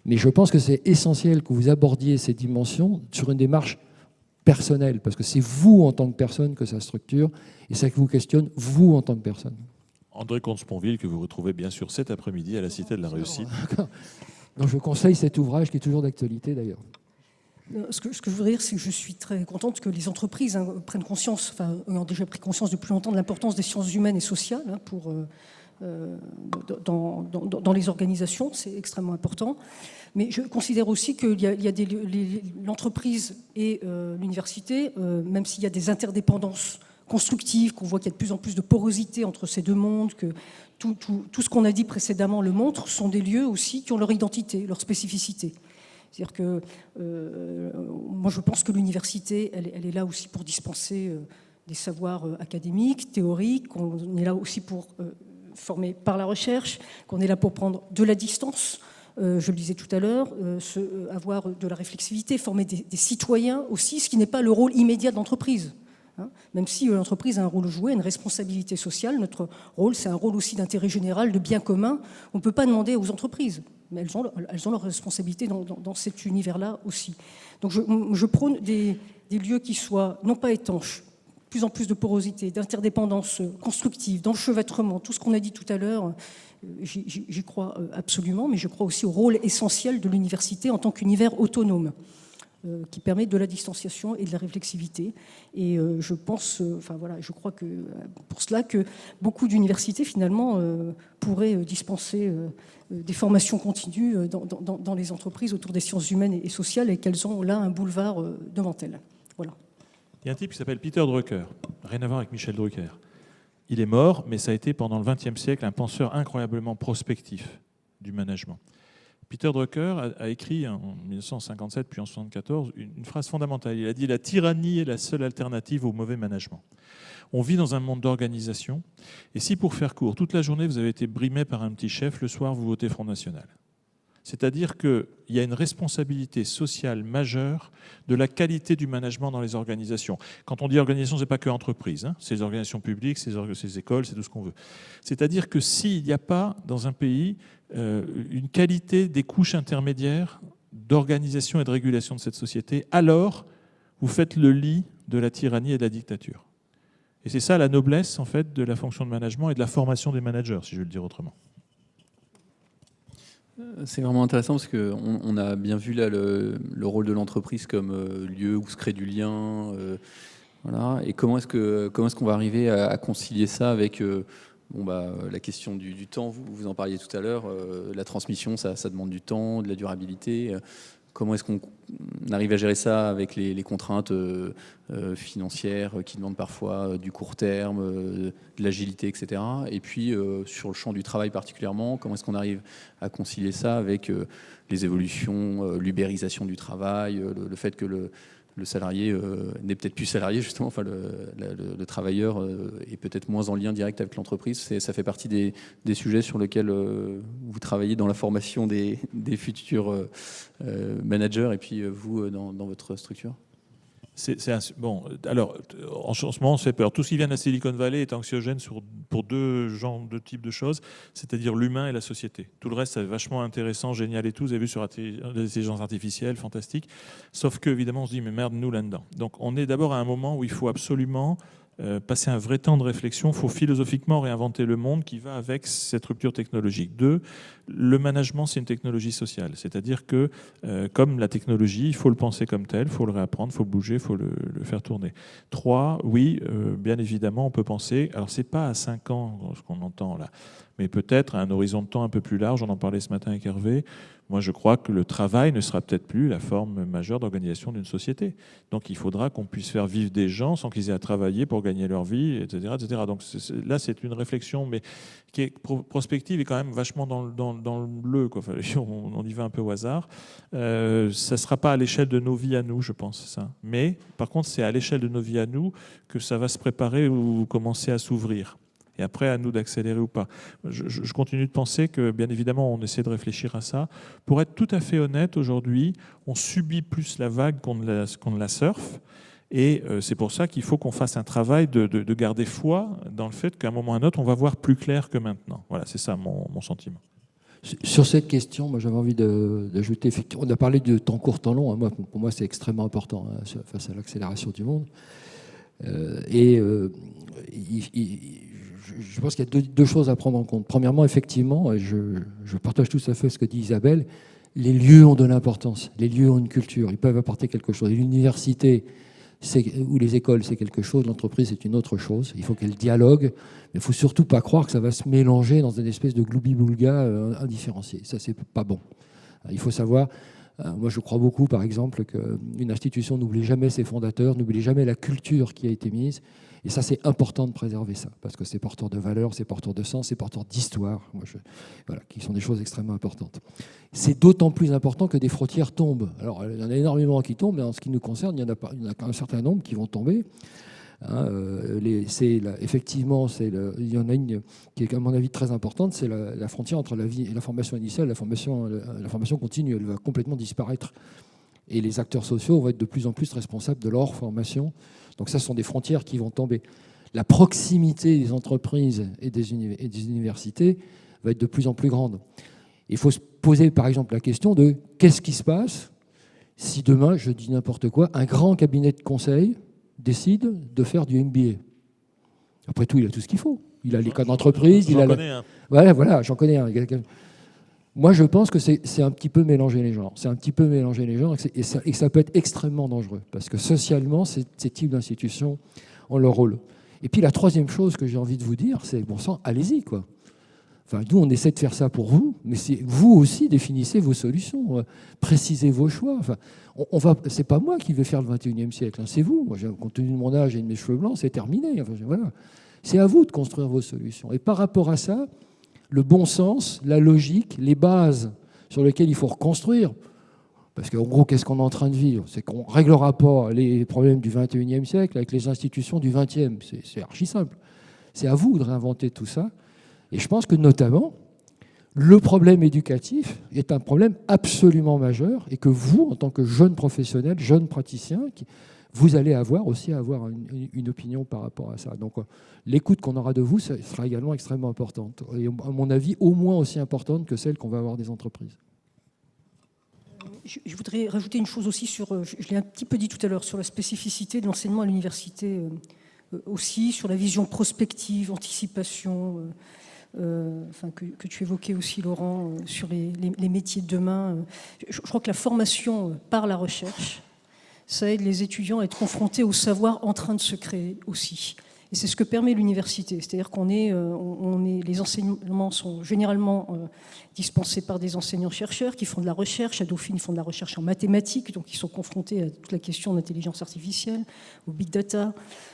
Mais je pense que c'est essentiel que vous abordiez ces dimensions sur une démarche personnel, parce que c'est vous en tant que personne que ça structure, et ça vous questionne, vous en tant que personne. André Comte-Sponville, que vous retrouvez bien sûr cet après-midi à la Cité de la Réussite. Donc je conseille cet ouvrage qui est toujours d'actualité d'ailleurs. Ce que je voudrais dire, c'est que je suis très contente que les entreprises prennent conscience, enfin, ayant déjà pris conscience depuis longtemps de l'importance des sciences humaines et sociales dans les organisations, c'est extrêmement important. Mais je considère aussi qu'il y a l'entreprise et l'université, même s'il y a des interdépendances constructives, qu'on voit qu'il y a de plus en plus de porosité entre ces deux mondes, que tout ce qu'on a dit précédemment le montre, sont des lieux aussi qui ont leur identité, leur spécificité. C'est-à-dire que moi je pense que l'université, elle est là aussi pour dispenser des savoirs académiques, théoriques, qu'on est là aussi pour former par la recherche, qu'on est là pour prendre de la distance, je le disais tout à l'heure, avoir de la réflexivité, former des citoyens aussi, ce qui n'est pas le rôle immédiat de l'entreprise. Même si l'entreprise a un rôle à jouer, une responsabilité sociale, notre rôle, c'est un rôle aussi d'intérêt général, de bien commun. On ne peut pas demander aux entreprises, mais elles ont leur responsabilité dans cet univers-là aussi. Donc je prône des lieux qui soient non pas étanches, plus en plus de porosité, d'interdépendance constructive, d'enchevêtrement, tout ce qu'on a dit tout à l'heure, j'y crois absolument, mais je crois aussi au rôle essentiel de l'université en tant qu'univers autonome, qui permet de la distanciation et de la réflexivité. Et je pense, je crois que pour cela que beaucoup d'universités finalement pourraient dispenser des formations continues dans les entreprises autour des sciences humaines et sociales, et qu'elles ont là un boulevard devant elles. Voilà. Il y a un type qui s'appelle Peter Drucker, rien à voir avec Michel Drucker. Il est mort, mais ça a été pendant le XXe siècle un penseur incroyablement prospectif du management. Peter Drucker a écrit en 1957 puis en 1974 une phrase fondamentale. Il a dit « La tyrannie est la seule alternative au mauvais management ». On vit dans un monde d'organisation, et si pour faire court, toute la journée vous avez été brimé par un petit chef, le soir vous votez Front National. C'est-à-dire qu'il y a une responsabilité sociale majeure de la qualité du management dans les organisations. Quand on dit organisation, ce n'est pas que entreprise, hein. C'est les organisations publiques, c'est les écoles, c'est tout ce qu'on veut. C'est-à-dire que s'il n'y a pas dans un pays une qualité des couches intermédiaires d'organisation et de régulation de cette société, alors vous faites le lit de la tyrannie et de la dictature. Et c'est ça la noblesse en fait de la fonction de management et de la formation des managers, si je veux le dire autrement. C'est vraiment intéressant parce qu'on a bien vu là le rôle de l'entreprise comme lieu où se crée du lien. Voilà. Et comment est-ce qu'on va arriver à concilier ça avec la question du temps, vous en parliez tout à l'heure, la transmission, ça demande du temps, de la durabilité. Comment est-ce qu'on arrive à gérer ça avec les contraintes financières qui demandent parfois du court terme, de l'agilité, etc. Et puis, sur le champ du travail particulièrement, comment est-ce qu'on arrive à concilier ça avec les évolutions, l'ubérisation du travail, le fait que le salarié n'est peut-être plus salarié, justement, enfin le travailleur est peut-être moins en lien direct avec l'entreprise. Ça fait partie des sujets sur lesquels vous travaillez dans la formation des futurs managers et puis vous dans votre structure. Bon, alors, en ce moment, on se fait peur. Tout ce qui vient de la Silicon Valley est anxiogène pour deux types de choses, c'est-à-dire l'humain et la société. Tout le reste, c'est vachement intéressant, génial et tout. Vous avez vu sur l'intelligence artificielle, fantastique. Sauf que, évidemment, on se dit, mais merde, nous là-dedans. Donc, on est d'abord à un moment où il faut absolument passer un vrai temps de réflexion. Il faut philosophiquement réinventer le monde qui va avec cette rupture technologique. 2, le management, c'est une technologie sociale. C'est-à-dire que, comme la technologie, il faut le penser comme tel, il faut le réapprendre, il faut le bouger, il faut le faire tourner. 3, oui, bien évidemment, on peut penser, alors c'est pas à 5 ans ce qu'on entend là, mais peut-être à un horizon de temps un peu plus large, on en parlait ce matin avec Hervé. Moi, je crois que le travail ne sera peut-être plus la forme majeure d'organisation d'une société. Donc, il faudra qu'on puisse faire vivre des gens sans qu'ils aient à travailler pour gagner leur vie, etc. etc. Donc, là, c'est une réflexion, mais qui est prospective et quand même vachement dans le bleu, quoi. Enfin, on y va un peu au hasard. Ça ne sera pas à l'échelle de nos vies à nous, je pense, ça. Mais, par contre, c'est à l'échelle de nos vies à nous que ça va se préparer ou commencer à s'ouvrir. Et après, à nous d'accélérer ou pas. Je continue de penser que, bien évidemment, on essaie de réfléchir à ça. Pour être tout à fait honnête, aujourd'hui, on subit plus la vague qu'on ne la surfe. Et c'est pour ça qu'il faut qu'on fasse un travail de garder foi dans le fait qu'à un moment ou à un autre, on va voir plus clair que maintenant. Voilà, c'est ça mon sentiment. Sur cette question, moi j'avais envie d'ajouter, effectivement, on a parlé de temps court, temps long. Pour moi, c'est extrêmement important face à l'accélération du monde. Je pense qu'il y a deux choses à prendre en compte. Premièrement, effectivement, je partage tout à fait ce que dit Isabelle, les lieux ont de l'importance, les lieux ont une culture, ils peuvent apporter quelque chose. L'université ou les écoles, c'est quelque chose, l'entreprise, c'est une autre chose. Il faut qu'elle dialogue, mais il ne faut surtout pas croire que ça va se mélanger dans une espèce de gloubi-boulga indifférencié. Ça, c'est pas bon. Il faut savoir... Moi, je crois beaucoup, par exemple, qu'une institution n'oublie jamais ses fondateurs, n'oublie jamais la culture qui a été mise. Et ça, c'est important de préserver ça, parce que c'est porteur de valeurs, c'est porteur de sens, c'est porteur d'histoire, qui sont des choses extrêmement importantes. C'est d'autant plus important que des frontières tombent. Alors, il y en a énormément qui tombent, mais en ce qui nous concerne, il y en a un certain nombre qui vont tomber. Hein, effectivement, il y en a une qui est, à mon avis, très importante, c'est la frontière entre la formation initiale et la formation continue. Elle va complètement disparaître. Et les acteurs sociaux vont être de plus en plus responsables de leur formation. Donc ça, ce sont des frontières qui vont tomber. La proximité des entreprises et des universités va être de plus en plus grande. Il faut se poser, par exemple, la question de qu'est-ce qui se passe si demain, je dis n'importe quoi, un grand cabinet de conseil décide de faire du MBA. Après tout, il a tout ce qu'il faut. Il a les cas d'entreprise. J'en connais un. Voilà, j'en connais un. Moi, je pense que c'est un petit peu mélanger les genres. C'est un petit peu mélanger les genres et que ça peut être extrêmement dangereux parce que socialement, ces types d'institutions ont leur rôle. Et puis la troisième chose que j'ai envie de vous dire, c'est bon sang, allez-y, quoi. Enfin, nous, on essaie de faire ça pour vous, mais vous aussi définissez vos solutions, précisez vos choix. Enfin, c'est pas moi qui vais faire le 21e siècle, hein, c'est vous. Moi, compte tenu de mon âge et de mes cheveux blancs, c'est terminé. Enfin, voilà. C'est à vous de construire vos solutions. Et par rapport à ça, le bon sens, la logique, les bases sur lesquelles il faut reconstruire. Parce qu'en gros, qu'est-ce qu'on est en train de vivre? C'est qu'on ne réglera pas les problèmes du 21e siècle avec les institutions du 20e. C'est archi simple. C'est à vous de réinventer tout ça. Et je pense que notamment, le problème éducatif est un problème absolument majeur et que vous, en tant que jeune professionnel, jeune praticien, vous allez avoir une opinion par rapport à ça. Donc l'écoute qu'on aura de vous sera également extrêmement importante. Et à mon avis, au moins aussi importante que celle qu'on va avoir des entreprises. Je voudrais rajouter une chose aussi je l'ai un petit peu dit tout à l'heure, sur la spécificité de l'enseignement à l'université aussi, sur la vision prospective, anticipation, que tu évoquais aussi, Laurent, sur les métiers de demain. Je crois que la formation par la recherche, ça aide les étudiants à être confrontés au savoir en train de se créer aussi. Et c'est ce que permet l'université. C'est-à-dire les enseignements sont généralement dispensés par des enseignants-chercheurs qui font de la recherche. À Dauphine, ils font de la recherche en mathématiques, donc ils sont confrontés à toute la question d'intelligence artificielle, au big data.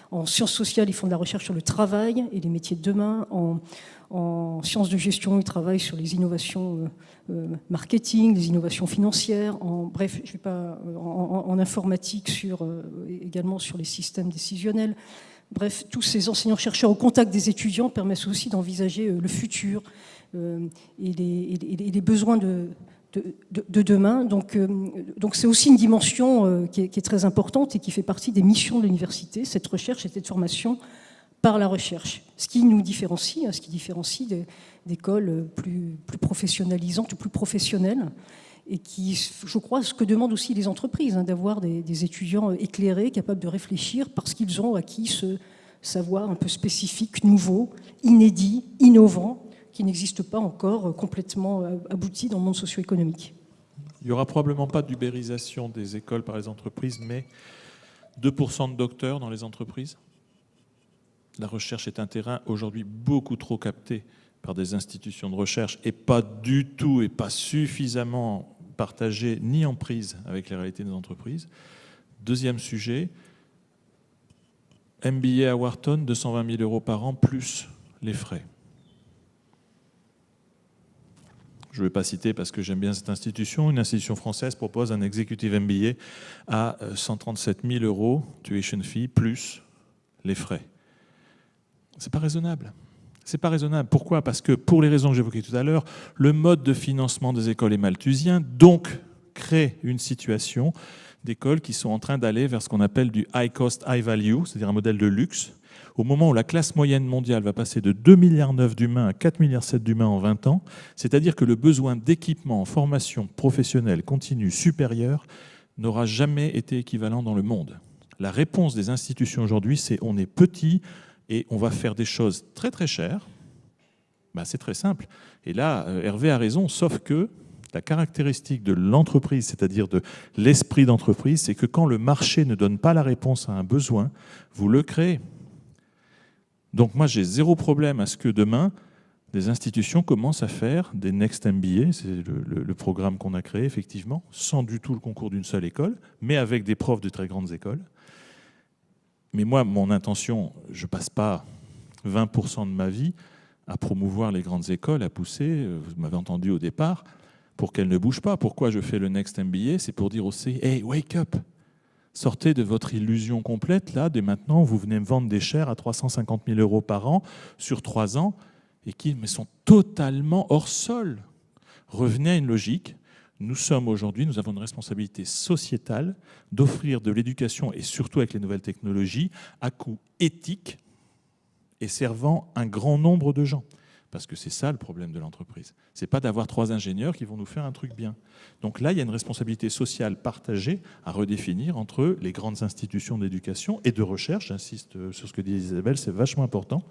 En sciences sociales, ils font de la recherche sur le travail et les métiers de demain. En sciences de gestion, ils travaillent sur les innovations marketing, les innovations financières. Bref, je vais pas en informatique, également sur les systèmes décisionnels. Bref, tous ces enseignants-chercheurs au contact des étudiants permettent aussi d'envisager le futur et les besoins de demain. Donc c'est aussi une dimension qui est très importante et qui fait partie des missions de l'université, cette recherche et cette formation par la recherche. Ce qui nous différencie, d'écoles plus professionnalisantes ou plus professionnelles, et qui, je crois, ce que demandent aussi les entreprises, d'avoir des étudiants éclairés, capables de réfléchir parce qu'ils ont acquis ce savoir un peu spécifique, nouveau, inédit, innovant, qui n'existe pas encore complètement abouti dans le monde socio-économique. Il n'y aura probablement pas d'ubérisation des écoles par les entreprises, mais 2% de docteurs dans les entreprises. La recherche est un terrain aujourd'hui beaucoup trop capté par des institutions de recherche et pas du tout et pas suffisamment partagé ni en prise avec les réalités des entreprises. Deuxième sujet, MBA à Wharton, 220 000 € par an plus les frais. Je ne vais pas citer parce que j'aime bien cette institution. Une institution française propose un executive MBA à 137 000 € tuition fee plus les frais. C'est pas raisonnable. C'est pas raisonnable. Pourquoi? Parce que pour les raisons que j'évoquais tout à l'heure, le mode de financement des écoles est malthusien, donc crée une situation d'écoles qui sont en train d'aller vers ce qu'on appelle du high cost, high value, c'est-à-dire un modèle de luxe. Au moment où la classe moyenne mondiale va passer de 2,9 milliards d'humains à 4,7 milliards d'humains en 20 ans, c'est-à-dire que le besoin d'équipement en formation professionnelle continue supérieure n'aura jamais été équivalent dans le monde. La réponse des institutions aujourd'hui, c'est on est petit, et on va faire des choses très très chères, c'est très simple. Et là, Hervé a raison, sauf que la caractéristique de l'entreprise, c'est-à-dire de l'esprit d'entreprise, c'est que quand le marché ne donne pas la réponse à un besoin, vous le créez. Donc moi, j'ai zéro problème à ce que demain, des institutions commencent à faire des Next MBA, c'est le programme qu'on a créé effectivement, sans du tout le concours d'une seule école, mais avec des profs de très grandes écoles. Mais moi, mon intention, je ne passe pas 20% de ma vie à promouvoir les grandes écoles, à pousser, vous m'avez entendu au départ, pour qu'elles ne bougent pas. Pourquoi je fais le Next MBA? C'est pour dire aussi, hey, wake up! Sortez de votre illusion complète, là, dès maintenant, vous venez me vendre des shares à 350 000 euros par an sur 3 ans et qui sont totalement hors sol. Revenez à une logique. Nous sommes aujourd'hui, nous avons une responsabilité sociétale d'offrir de l'éducation et surtout avec les nouvelles technologies à coût éthique et servant un grand nombre de gens. Parce que c'est ça le problème de l'entreprise. Ce n'est pas d'avoir 3 ingénieurs qui vont nous faire un truc bien. Donc là, il y a une responsabilité sociale partagée à redéfinir entre les grandes institutions d'éducation et de recherche. J'insiste sur ce que dit Isabelle, c'est vachement important.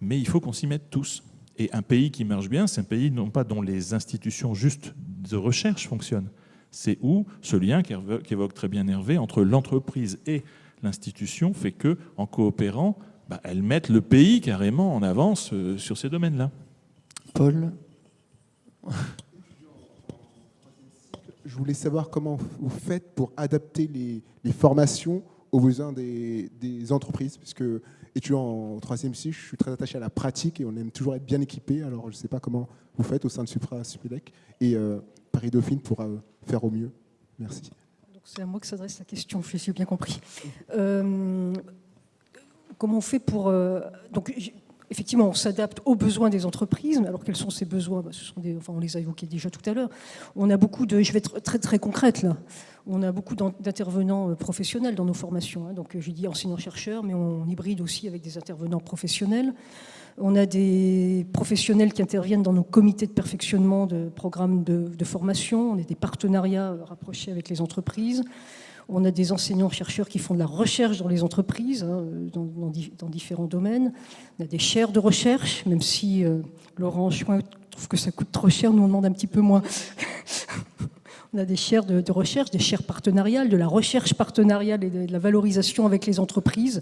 Mais il faut qu'on s'y mette tous. Et un pays qui marche bien, c'est un pays non pas dont les institutions juste de recherche fonctionnent. C'est où ce lien qu'évoque très bien Hervé entre l'entreprise et l'institution fait que, en coopérant, elles mettent le pays carrément en avance sur ces domaines-là. Paul ? Je voulais savoir comment vous faites pour adapter les formations aux besoins des entreprises, puisque étudiant en 3e cycle, je suis très attaché à la pratique et on aime toujours être bien équipé. Alors je ne sais pas comment vous faites au sein de Supélec et Paris Dauphine pourra faire au mieux. Merci. Donc c'est à moi que s'adresse la question, je suis bien compris. Comment on fait pour... donc, effectivement, on s'adapte aux besoins des entreprises. Alors, quels sont ces besoins ? On les a évoqués déjà tout à l'heure. On a beaucoup de... Je vais être très, très concrète, là. On a beaucoup d'intervenants professionnels dans nos formations. Donc, j'ai dit enseignants-chercheurs, mais on hybride aussi avec des intervenants professionnels. On a des professionnels qui interviennent dans nos comités de perfectionnement de programmes de formation. On a des partenariats rapprochés avec les entreprises. On a des enseignants-chercheurs qui font de la recherche dans les entreprises, dans différents domaines. On a des chaires de recherche, même si Laurent Chouin trouve que ça coûte trop cher, nous on demande un petit peu moins. On a des chaires de recherche, des chaires partenariales, de la recherche partenariale et de la valorisation avec les entreprises.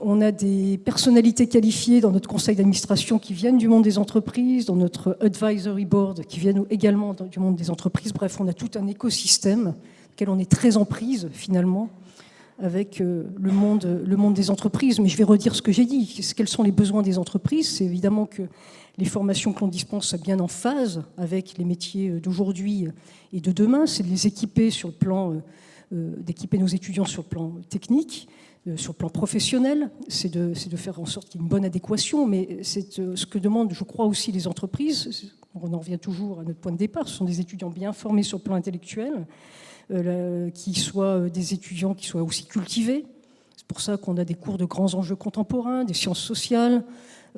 On a des personnalités qualifiées dans notre conseil d'administration qui viennent du monde des entreprises, dans notre advisory board qui viennent également du monde des entreprises. Bref, on a tout un écosystème auquel on est très en prise finalement avec le monde des entreprises. Mais je vais redire ce que j'ai dit. Quels sont les besoins des entreprises ? C'est évidemment que les formations que l'on dispense soient bien en phase avec les métiers d'aujourd'hui et de demain. C'est de les équiper sur le plan, d'équiper nos étudiants sur le plan technique, sur le plan professionnel. C'est de faire en sorte qu'il y ait une bonne adéquation. Mais c'est ce que demandent, je crois, aussi les entreprises. On en revient toujours à notre point de départ. Ce sont des étudiants bien formés sur le plan intellectuel, qui soient des étudiants qui soient aussi cultivés. C'est pour ça qu'on a des cours de grands enjeux contemporains, des sciences sociales,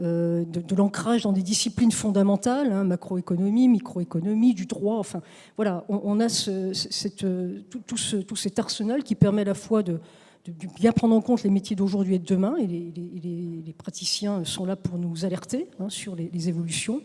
de l'ancrage dans des disciplines fondamentales, macroéconomie, microéconomie, du droit. Enfin, voilà, on a tout cet arsenal qui permet à la fois de bien prendre en compte les métiers d'aujourd'hui et de demain, et les praticiens sont là pour nous alerter sur les évolutions.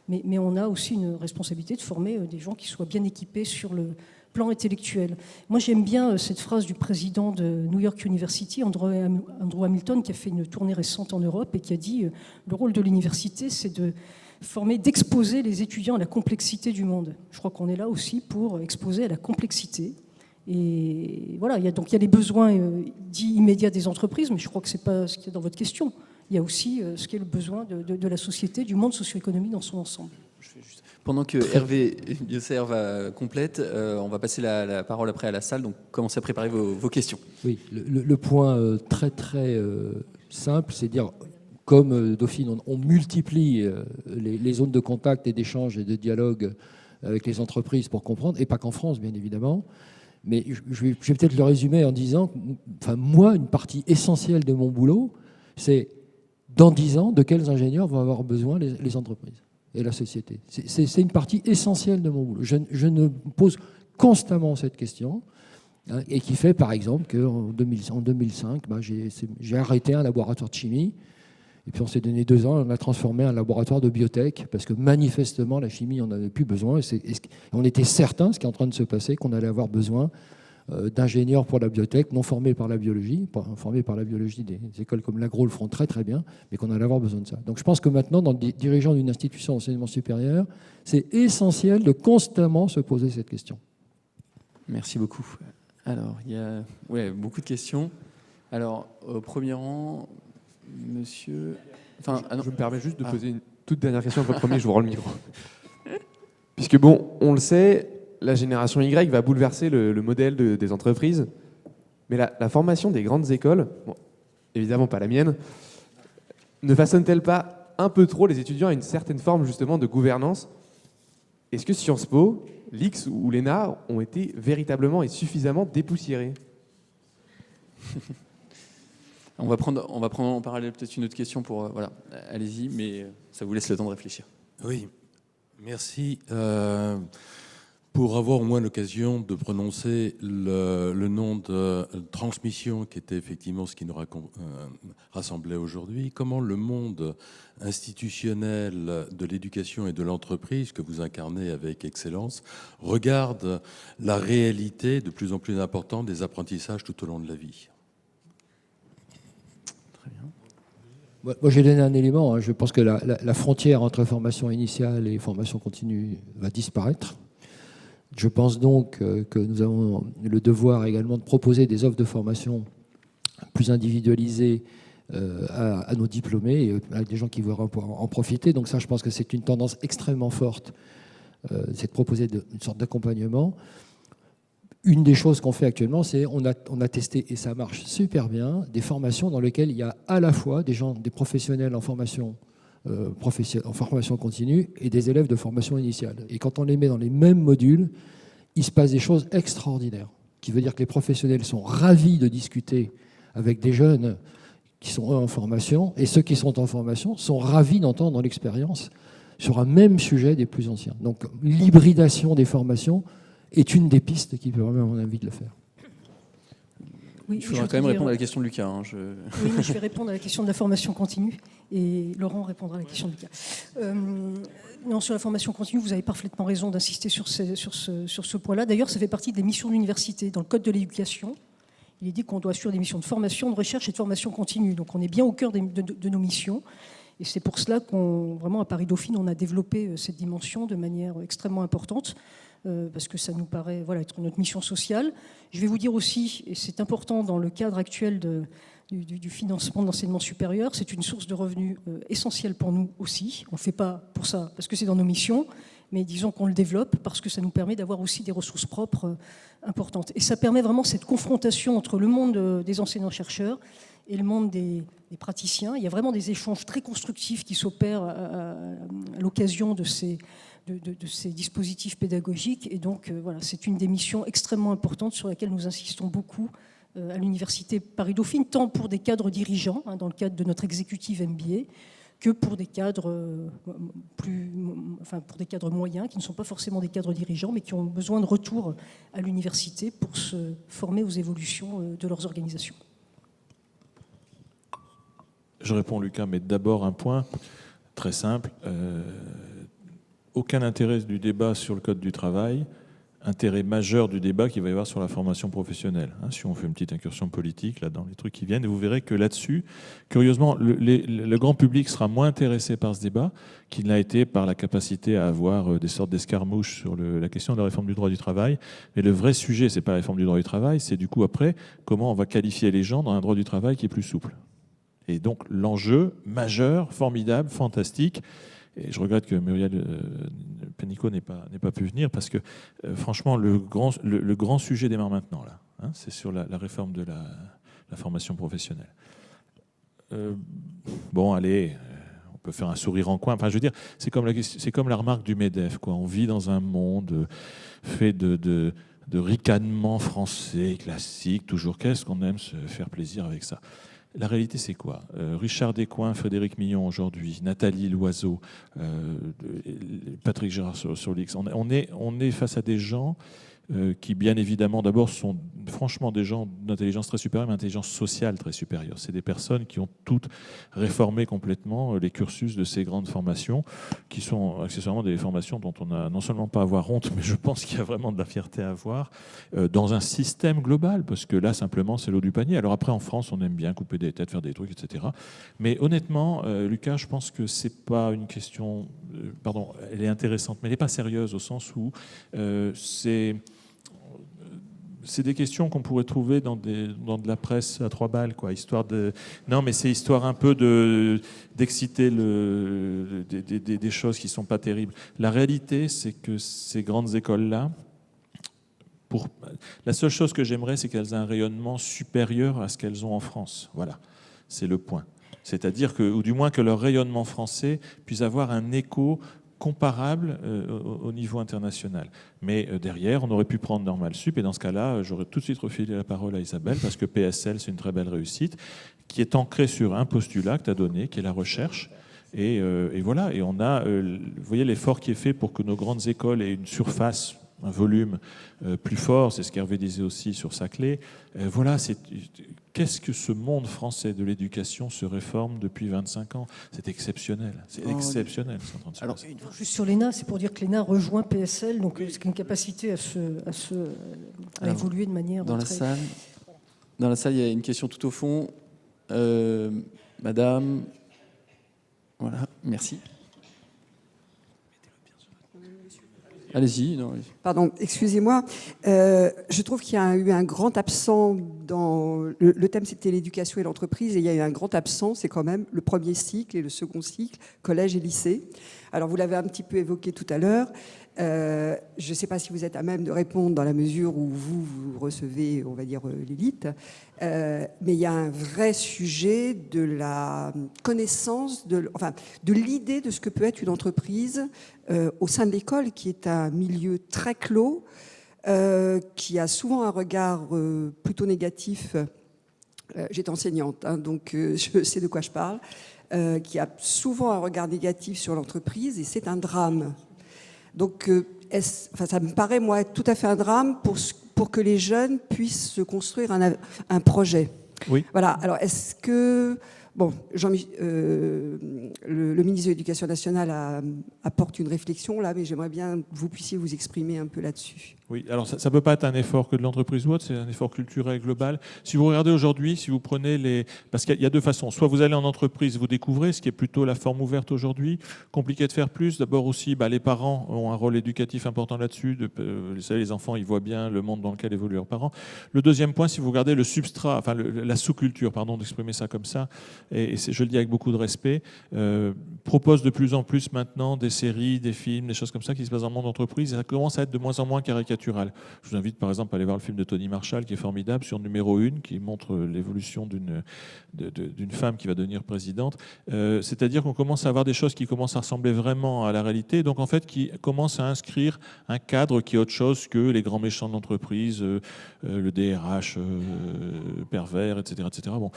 Mais on a aussi une responsabilité de former des gens qui soient bien équipés sur le plan intellectuel. Moi, j'aime bien cette phrase du président de New York University, Andrew Hamilton, qui a fait une tournée récente en Europe et qui a dit le rôle de l'université, c'est de former, d'exposer les étudiants à la complexité du monde. Je crois qu'on est là aussi pour exposer à la complexité. Et voilà, il y a les besoins dits immédiats des entreprises, mais je crois que ce n'est pas ce qu'il y a dans votre question. Il y a aussi ce qui est le besoin de la société, du monde socio-économique dans son ensemble. Pendant que Hervé Biosser va complète, on va passer la parole après à la salle, donc commencez à préparer vos questions. Oui, le point très très simple, c'est de dire, comme Dauphine, on multiplie les zones de contact et d'échange et de dialogue avec les entreprises pour comprendre, et pas qu'en France, bien évidemment. Mais je vais peut-être le résumer en disant, moi, une partie essentielle de mon boulot, c'est dans 10 ans, de quels ingénieurs vont avoir besoin les entreprises et la société. C'est une partie essentielle de mon boulot. Je me pose constamment cette question, et qui fait, par exemple, qu'en 2005, j'ai arrêté un laboratoire de chimie, et puis on s'est donné 2 ans, on a transformé un laboratoire de biotech, parce que manifestement, la chimie, on n'avait plus besoin. On était certain, ce qui est en train de se passer, qu'on allait avoir besoin d'ingénieurs pour la biotech, non formés par la biologie, des écoles comme l'agro le font très très bien, mais qu'on allait avoir besoin de ça. Donc je pense que maintenant, dans le dirigeant d'une institution d'enseignement supérieur, c'est essentiel de constamment se poser cette question. Merci beaucoup. Alors, il y a beaucoup de questions. Alors, au premier rang, monsieur... Je me permets juste de poser une toute dernière question. Votre premier, je vous rends le micro. Puisque bon, on le sait, la génération Y va bouleverser le modèle des entreprises. Mais la formation des grandes écoles, bon, évidemment pas la mienne, ne façonne-t-elle pas un peu trop les étudiants à une certaine forme justement de gouvernance? Est-ce que Sciences Po, l'X ou l'ENA ont été véritablement et suffisamment dépoussiérés? On va prendre en parallèle peut-être une autre question pour... voilà, allez-y, mais ça vous laisse le temps de réfléchir. Oui, merci. Pour avoir au moins l'occasion de prononcer le nom de transmission, qui était effectivement ce qui nous rassemblait aujourd'hui, comment le monde institutionnel de l'éducation et de l'entreprise, que vous incarnez avec excellence, regarde la réalité de plus en plus importante des apprentissages tout au long de la vie? Très bien. Moi, j'ai donné un élément. Je pense que la frontière entre formation initiale et formation continue va disparaître. Je pense donc que nous avons le devoir également de proposer des offres de formation plus individualisées à nos diplômés et à des gens qui voudraient en profiter. Donc ça, je pense que c'est une tendance extrêmement forte, c'est de proposer une sorte d'accompagnement. Une des choses qu'on fait actuellement, c'est on a testé, et ça marche super bien, des formations dans lesquelles il y a à la fois des professionnels en formation continue et des élèves de formation initiale. Et quand on les met dans les mêmes modules, il se passe des choses extraordinaires, qui veut dire que les professionnels sont ravis de discuter avec des jeunes qui sont en formation, et ceux qui sont en formation sont ravis d'entendre l'expérience sur un même sujet des plus anciens. Donc l'hybridation des formations est une des pistes qui permet, à mon avis, de le faire. Oui, il faudra quand même répondre à la question de Lucas. Oui, mais je vais répondre à la question de la formation continue et Laurent répondra à la question de Lucas. Non, sur la formation continue, vous avez parfaitement raison d'insister sur ce point-là. D'ailleurs, ça fait partie des missions de l'université. Dans le Code de l'éducation, il est dit qu'on doit assurer des missions de formation, de recherche et de formation continue. Donc on est bien au cœur de nos missions. Et c'est pour cela vraiment à Paris-Dauphine, on a développé cette dimension de manière extrêmement importante. Parce que ça nous paraît être notre mission sociale. Je vais vous dire aussi, et c'est important dans le cadre actuel du financement de l'enseignement supérieur, c'est une source de revenus essentielle pour nous aussi. On ne le fait pas pour ça, parce que c'est dans nos missions, mais disons qu'on le développe parce que ça nous permet d'avoir aussi des ressources propres importantes. Et ça permet vraiment cette confrontation entre le monde des enseignants-chercheurs et le monde des praticiens. Il y a vraiment des échanges très constructifs qui s'opèrent à l'occasion de ces dispositifs pédagogiques. Et donc, c'est une des missions extrêmement importantes sur laquelle nous insistons beaucoup à l'Université Paris-Dauphine, tant pour des cadres dirigeants, dans le cadre de notre exécutif MBA, que pour des cadres pour des cadres moyens, qui ne sont pas forcément des cadres dirigeants, mais qui ont besoin de retour à l'université pour se former aux évolutions de leurs organisations. Je réponds, Lucas, mais d'abord un point très simple. Aucun intérêt du débat sur le Code du travail, intérêt majeur du débat qu'il va y avoir sur la formation professionnelle. Si on fait une petite incursion politique là, dans les trucs qui viennent, et vous verrez que là-dessus, curieusement, le grand public sera moins intéressé par ce débat qu'il n'a été par la capacité à avoir des sortes d'escarmouches sur la question de la réforme du droit du travail. Mais le vrai sujet, ce n'est pas la réforme du droit du travail, c'est du coup après comment on va qualifier les gens dans un droit du travail qui est plus souple. Et donc l'enjeu majeur, formidable, fantastique. Et je regrette que Muriel Pénicaud n'ait pas pu venir parce que franchement, le grand sujet démarre maintenant. Là, c'est sur la réforme de la formation professionnelle. Bon, allez, on peut faire un sourire en coin. Enfin, je veux dire, c'est comme la remarque du MEDEF, quoi. On vit dans un monde fait de ricanements français classiques, toujours. Qu'est-ce qu'on aime se faire plaisir avec ça? La réalité, c'est quoi? Richard Descoings, Frédéric Millon aujourd'hui, Nathalie Loiseau, Patrick Gérard sur l'X. On est face à des gens qui, bien évidemment, d'abord sont franchement des gens d'intelligence très supérieure, mais d'intelligence sociale très supérieure. C'est des personnes qui ont toutes réformé complètement les cursus de ces grandes formations, qui sont accessoirement des formations dont on n'a non seulement pas à avoir honte, mais je pense qu'il y a vraiment de la fierté à avoir dans un système global, parce que là, simplement, c'est l'eau du panier. Alors après, en France, on aime bien couper des têtes, faire des trucs, etc. Mais honnêtement, Lucas, je pense que c'est pas une question... pardon, elle est intéressante, mais elle n'est pas sérieuse au sens où c'est des questions qu'on pourrait trouver dans de la presse à 3 balles, quoi, histoire de... Non, mais c'est histoire un peu d'exciter des choses qui ne sont pas terribles. La réalité, c'est que ces grandes écoles-là, La seule chose que j'aimerais, c'est qu'elles aient un rayonnement supérieur à ce qu'elles ont en France. Voilà, c'est le point. C'est-à-dire que, ou du moins que leur rayonnement français puisse avoir un écho comparable au niveau international. Mais derrière, on aurait pu prendre Normal Sup, et dans ce cas-là, j'aurais tout de suite refilé la parole à Isabelle, parce que PSL, c'est une très belle réussite, qui est ancrée sur un postulat que tu as donné, qui est la recherche. Et voilà, et on a, vous voyez l'effort qui est fait pour que nos grandes écoles aient une surface, un volume plus fort, c'est ce qu'Hervé disait aussi sur sa clé. Voilà, qu'est-ce que ce monde français de l'éducation se réforme depuis 25 ans? C'est exceptionnel, c'est exceptionnel. Alors, juste sur l'ENA, c'est pour dire que l'ENA rejoint PSL, donc c'est une capacité à évoluer de manière dans la salle, il y a une question tout au fond. Madame, voilà, merci. Allez-y. Pardon, excusez-moi. Je trouve qu'il y a eu un grand absent dans... Le thème, c'était l'éducation et l'entreprise, et il y a eu un grand absent, c'est quand même le premier cycle et le second cycle, collège et lycée. Alors, vous l'avez un petit peu évoqué tout à l'heure. Je ne sais pas si vous êtes à même de répondre dans la mesure où vous recevez, on va dire, l'élite. Mais il y a un vrai sujet de la connaissance, de l'idée de ce que peut être une entreprise au sein de l'école, qui est un milieu très clos, qui a souvent un regard plutôt négatif. J'étais enseignante, hein, donc je sais de quoi je parle. Qui a souvent un regard négatif sur l'entreprise, et c'est un drame. Donc, ça me paraît, moi, être tout à fait un drame pour que les jeunes puissent se construire un projet. Oui. Voilà. Alors, est-ce que... Bon, le ministre de l'Éducation nationale apporte une réflexion, là, mais j'aimerais bien que vous puissiez vous exprimer un peu là-dessus. Oui, alors ça ne peut pas être un effort que de l'entreprise ou autre, c'est un effort culturel global. Si vous regardez aujourd'hui, si vous prenez les... Parce qu'il y a deux façons. Soit vous allez en entreprise, vous découvrez, ce qui est plutôt la forme ouverte aujourd'hui. Compliqué de faire plus. D'abord aussi, les parents ont un rôle éducatif important là-dessus. Vous savez, les enfants, ils voient bien le monde dans lequel évoluent leurs parents. Le deuxième point, si vous regardez le substrat, enfin la sous-culture, pardon d'exprimer ça comme ça, et je le dis avec beaucoup de respect, propose de plus en plus maintenant des séries, des films, des choses comme ça qui se passent dans le monde d'entreprise, et ça commence à être de moins en moins caricatural. Je vous invite par exemple à aller voir le film de Tony Marshall qui est formidable sur Numéro 1, qui montre l'évolution d'une femme qui va devenir présidente. C'est-à-dire qu'on commence à avoir des choses qui commencent à ressembler vraiment à la réalité, donc en fait qui commencent à inscrire un cadre qui est autre chose que les grands méchants de l'entreprise, le DRH pervers, etc., etc. Bon.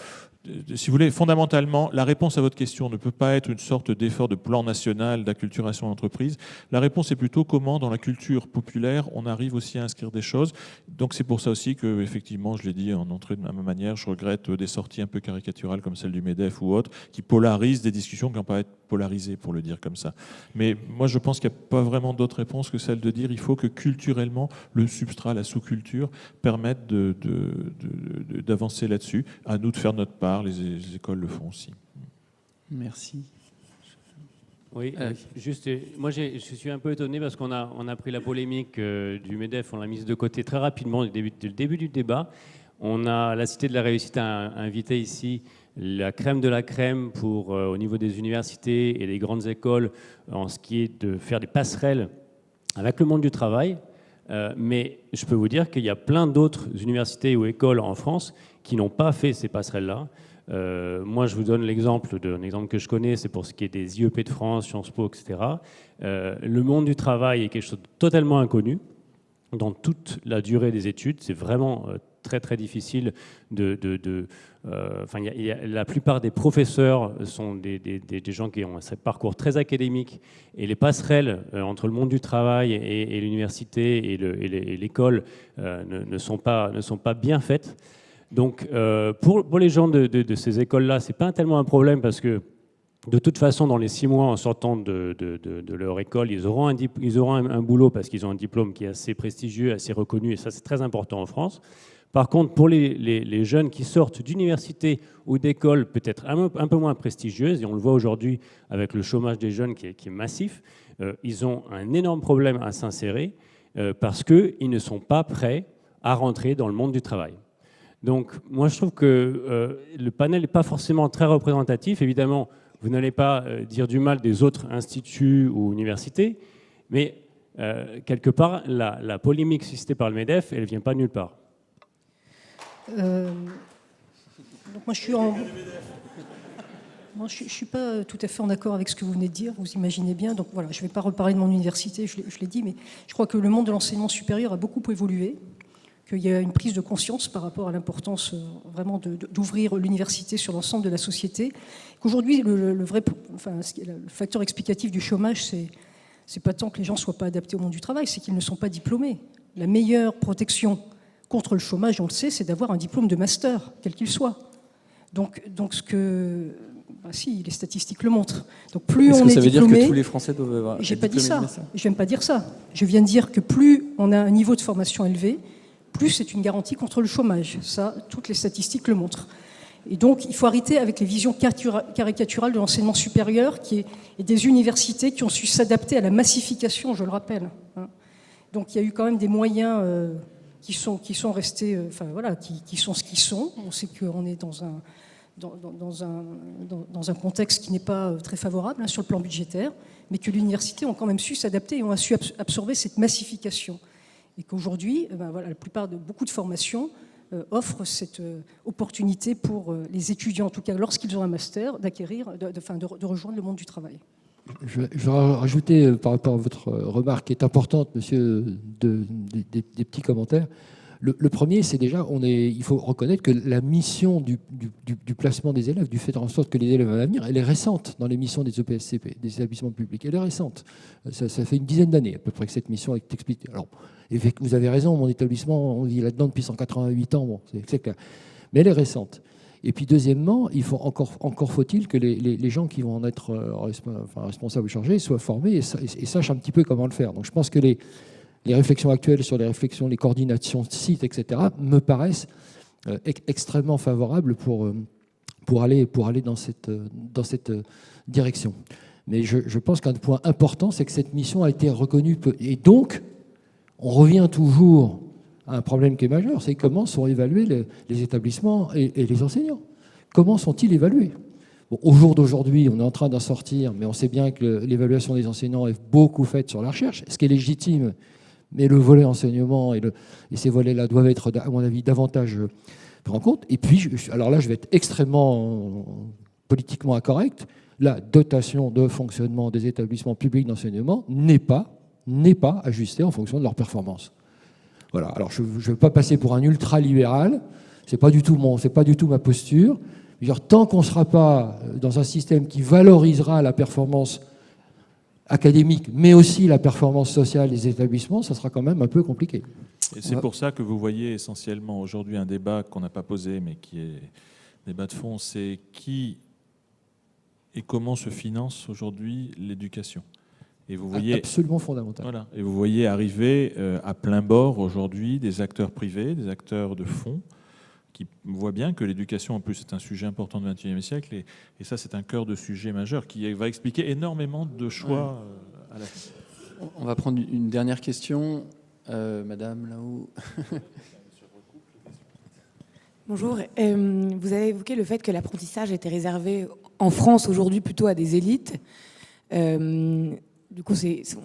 Si vous voulez, fondamentalement, la réponse à votre question ne peut pas être une sorte d'effort de plan national d'acculturation de l'entreprise. La réponse est plutôt comment, dans la culture populaire, on arrive aussi à inscrire des choses. Donc c'est pour ça aussi que, effectivement, je l'ai dit en entrée de ma manière, je regrette des sorties un peu caricaturales comme celle du MEDEF ou autres, qui polarisent des discussions qui n'ont pas à être polarisées, pour le dire comme ça. Mais moi, je pense qu'il n'y a pas vraiment d'autre réponse que celle de dire il faut que culturellement, le substrat, la sous-culture, permettent d'avancer là-dessus. À nous de faire notre part. Les écoles le font aussi. Merci. Oui, juste, moi je suis un peu étonné parce qu'on a pris la polémique du MEDEF, on l'a mise de côté très rapidement dès le début du débat. On a, la Cité de la Réussite a invité ici la crème de la crème au niveau des universités et des grandes écoles en ce qui est de faire des passerelles avec le monde du travail. Mais je peux vous dire qu'il y a plein d'autres universités ou écoles en France qui n'ont pas fait ces passerelles-là. Moi, je vous donne l'exemple d'un exemple que je connais, c'est pour ce qui est des IEP de France, Sciences Po, etc. Le monde du travail est quelque chose de totalement inconnu dans toute la durée des études. C'est vraiment très, très difficile la plupart des professeurs sont des gens qui ont un parcours très académique, et les passerelles entre le monde du travail et l'université et l'école ne sont pas bien faites. Donc, pour les gens de ces écoles-là, ce n'est pas tellement un problème parce que, de toute façon, dans les 6 mois en sortant de leur école, ils auront un boulot parce qu'ils ont un diplôme qui est assez prestigieux, assez reconnu, et ça, c'est très important en France. Par contre, pour les jeunes qui sortent d'université ou d'écoles peut-être un peu moins prestigieuses, et on le voit aujourd'hui avec le chômage des jeunes qui est massif, ils ont un énorme problème à s'insérer parce qu'ils ne sont pas prêts à rentrer dans le monde du travail. Donc, moi, je trouve que le panel n'est pas forcément très représentatif. Évidemment, vous n'allez pas dire du mal des autres instituts ou universités, mais quelque part, la polémique suscitée par le MEDEF, elle ne vient pas de nulle part. Donc moi, je ne suis pas tout à fait en accord avec ce que vous venez de dire, vous imaginez bien. Donc voilà, je ne vais pas reparler de mon université, je l'ai dit, mais je crois que le monde de l'enseignement supérieur a beaucoup évolué, qu'il y a une prise de conscience par rapport à l'importance vraiment d'ouvrir l'université sur l'ensemble de la société. Qu'aujourd'hui, le facteur explicatif du chômage, c'est pas tant que les gens ne soient pas adaptés au monde du travail, c'est qu'ils ne sont pas diplômés. La meilleure protection contre le chômage, on le sait, c'est d'avoir un diplôme de master, quel qu'il soit. Donc ce que... si, les statistiques le montrent. Donc plus on est diplômé... Ça veut dire que tous les Français doivent avoir... J'ai pas dit ça. Je n'aime pas dire ça. Je viens de dire que plus on a un niveau de formation élevé, plus c'est une garantie contre le chômage. Ça, toutes les statistiques le montrent. Et donc, il faut arrêter avec les visions caricaturales de l'enseignement supérieur et des universités qui ont su s'adapter à la massification, je le rappelle. Donc, il y a eu quand même des moyens qui sont restés, qui sont ce qu'ils sont. On sait qu'on est dans un contexte qui n'est pas très favorable sur le plan budgétaire, mais que les universités ont quand même su s'adapter et ont su absorber cette massification. Et qu'aujourd'hui, beaucoup de formations offrent cette opportunité pour les étudiants, en tout cas lorsqu'ils ont un master, de rejoindre le monde du travail. Je vais rajouter par rapport à votre remarque qui est importante, monsieur, des petits commentaires. Le premier, c'est déjà, il faut reconnaître que la mission du placement des élèves, du fait de en sorte que les élèves à l'avenir, elle est récente dans les missions des EPSCP, des établissements publics. Elle est récente. Ça fait une dizaine d'années à peu près que cette mission est expliquée. Alors, vous avez raison, mon établissement, on vit là-dedans depuis 188 ans, bon, c'est clair. Mais elle est récente. Et puis deuxièmement, encore faut-il que les gens qui vont en être responsables ou chargés soient formés et sachent un petit peu comment le faire. Donc je pense que les réflexions actuelles sur les coordinations de sites, etc., me paraissent extrêmement favorables pour aller dans cette direction. Mais je pense qu'un point important, c'est que cette mission a été reconnue. Et donc, on revient toujours à un problème qui est majeur, c'est comment sont évalués les établissements et les enseignants. Comment sont-ils évalués ? Bon, au jour d'aujourd'hui, on est en train d'en sortir, mais on sait bien que l'évaluation des enseignants est beaucoup faite sur la recherche, ce qui est légitime. Mais le volet enseignement et ces volets-là doivent être, à mon avis, davantage pris en compte. Et puis, alors là, je vais être extrêmement politiquement incorrect. La dotation de fonctionnement des établissements publics d'enseignement n'est pas ajustée en fonction de leur performance. Voilà. Alors, je ne veux pas passer pour un ultra-libéral. C'est pas du tout ma posture. Tant qu'on ne sera pas dans un système qui valorisera la performance académique, mais aussi la performance sociale des établissements, ça sera quand même un peu compliqué. Et c'est pour ça que vous voyez essentiellement aujourd'hui un débat qu'on n'a pas posé, mais qui est un débat de fond, c'est qui et comment se finance aujourd'hui l'éducation. Et vous voyez absolument fondamental. Voilà. Et vous voyez arriver à plein bord aujourd'hui des acteurs privés, des acteurs de fonds, qui voient bien que l'éducation, en plus, c'est un sujet important du XXIe siècle, et ça, c'est un cœur de sujet majeur qui va expliquer énormément de choix à la fin. On va prendre une dernière question. Madame, là-haut. Bonjour. Vous avez évoqué le fait que l'apprentissage était réservé en France aujourd'hui plutôt à des élites. Du coup,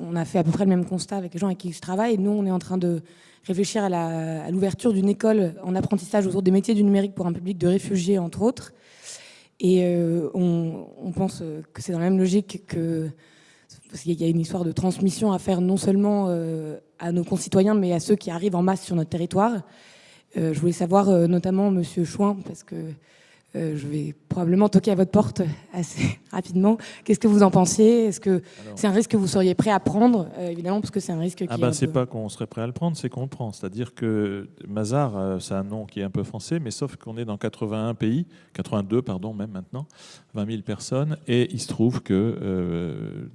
on a fait à peu près le même constat avec les gens avec qui je travaille. Nous, on est en train de réfléchir à l'ouverture d'une école en apprentissage autour des métiers du numérique pour un public de réfugiés, entre autres. Et on pense que c'est dans la même logique parce qu'il y a une histoire de transmission à faire non seulement à nos concitoyens, mais à ceux qui arrivent en masse sur notre territoire. Je voulais savoir, notamment, Monsieur Chouin, parce que je vais probablement toquer à votre porte assez rapidement. Qu'est-ce que vous en pensiez ? Est-ce que c'est un risque que vous seriez prêt à prendre ? Évidemment, parce que c'est un risque qui c'est pas qu'on serait prêt à le prendre, c'est qu'on le prend. C'est-à-dire que Mazars, c'est un nom qui est un peu français, mais sauf qu'on est dans 82 pays même maintenant, 20 000 personnes, et il se trouve que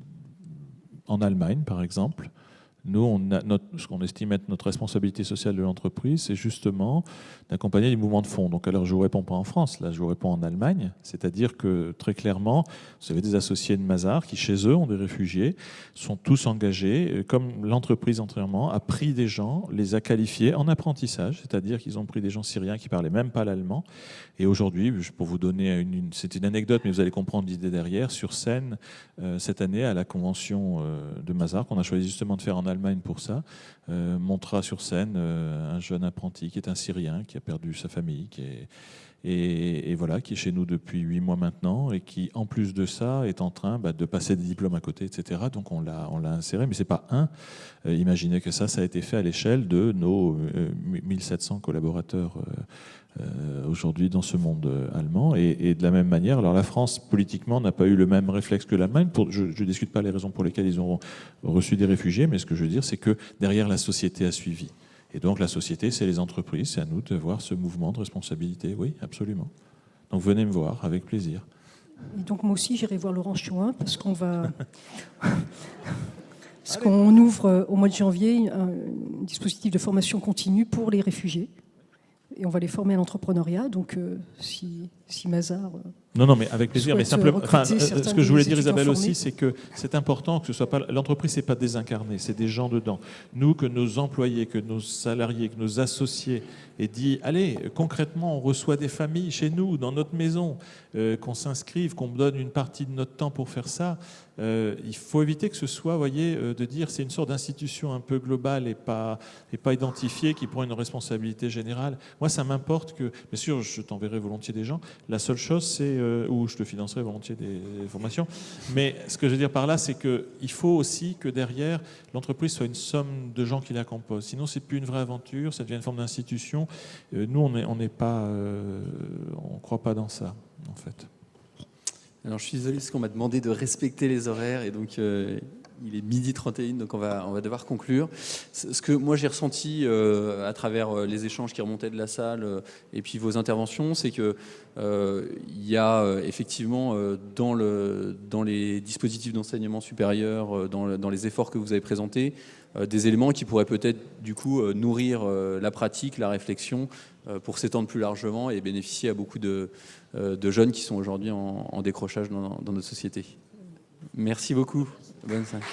en Allemagne, par exemple, nous, ce qu'on estime être notre responsabilité sociale de l'entreprise, c'est justement d'accompagner les mouvements de fonds. Donc, alors, je ne vous réponds pas en France, là, je vous réponds en Allemagne. C'est-à-dire que, très clairement, vous avez des associés de Mazars qui, chez eux, ont des réfugiés, sont tous engagés, comme l'entreprise entièrement a pris des gens, les a qualifiés en apprentissage, c'est-à-dire qu'ils ont pris des gens syriens qui ne parlaient même pas l'allemand. Et aujourd'hui, pour vous donner c'est une anecdote, mais vous allez comprendre l'idée derrière, sur scène, cette année, à la convention de Mazars, qu'on a choisi justement de faire en Allemagne, Allemagne pour ça, montera sur scène un jeune apprenti qui est un Syrien, qui a perdu sa famille, et voilà, qui est chez nous depuis 8 mois maintenant, et qui, en plus de ça, est en train de passer des diplômes à côté, etc. Donc on l'a inséré, mais c'est pas un. Imaginez que ça a été fait à l'échelle de nos 1700 collaborateurs aujourd'hui dans ce monde allemand. Et de la même manière, alors la France, politiquement, n'a pas eu le même réflexe que l'Allemagne. Je ne discute pas les raisons pour lesquelles ils ont reçu des réfugiés, mais ce que je veux dire, c'est que derrière, la société a suivi. Et donc la société, c'est les entreprises, c'est à nous de voir ce mouvement de responsabilité. Oui, absolument. Donc venez me voir, avec plaisir. Et donc moi aussi, j'irai voir Laurent Chouin, parce qu'on va... Parce qu'on ouvre au mois de janvier un dispositif de formation continue pour les réfugiés. Et on va les former à l'entrepreneuriat. Donc si Mazar... Non, mais avec plaisir. Mais simplement, ce que je voulais dire, Isabelle, aussi, c'est que c'est important que ce soit pas l'entreprise, c'est pas désincarné, c'est des gens dedans. Nous, que nos employés, que nos salariés, que nos associés aient dit, allez, concrètement, on reçoit des familles chez nous, dans notre maison, qu'on s'inscrive, qu'on donne une partie de notre temps pour faire ça. Il faut éviter que ce soit, vous voyez, de dire c'est une sorte d'institution un peu globale et pas identifiée qui prend une responsabilité générale. Moi, ça m'importe que, bien sûr, je t'enverrai volontiers des gens. La seule chose, c'est où je te financerai volontiers des formations. Mais ce que je veux dire par là, c'est qu'il faut aussi que derrière, l'entreprise soit une somme de gens qui la composent. Sinon, c'est plus une vraie aventure, ça devient une forme d'institution. Nous, on n'est pas, on croit pas dans ça, en fait. Alors, je suis désolé parce qu'on m'a demandé de respecter les horaires et donc il est 12h31, donc on va devoir conclure. Ce que moi j'ai ressenti à travers les échanges qui remontaient de la salle et puis vos interventions, c'est que il y a effectivement dans les dispositifs d'enseignement supérieur, dans les efforts que vous avez présentés, des éléments qui pourraient peut-être du coup nourrir la pratique, la réflexion pour s'étendre plus largement et bénéficier à beaucoup de jeunes qui sont aujourd'hui en décrochage dans notre société. Merci beaucoup. Bonne soirée.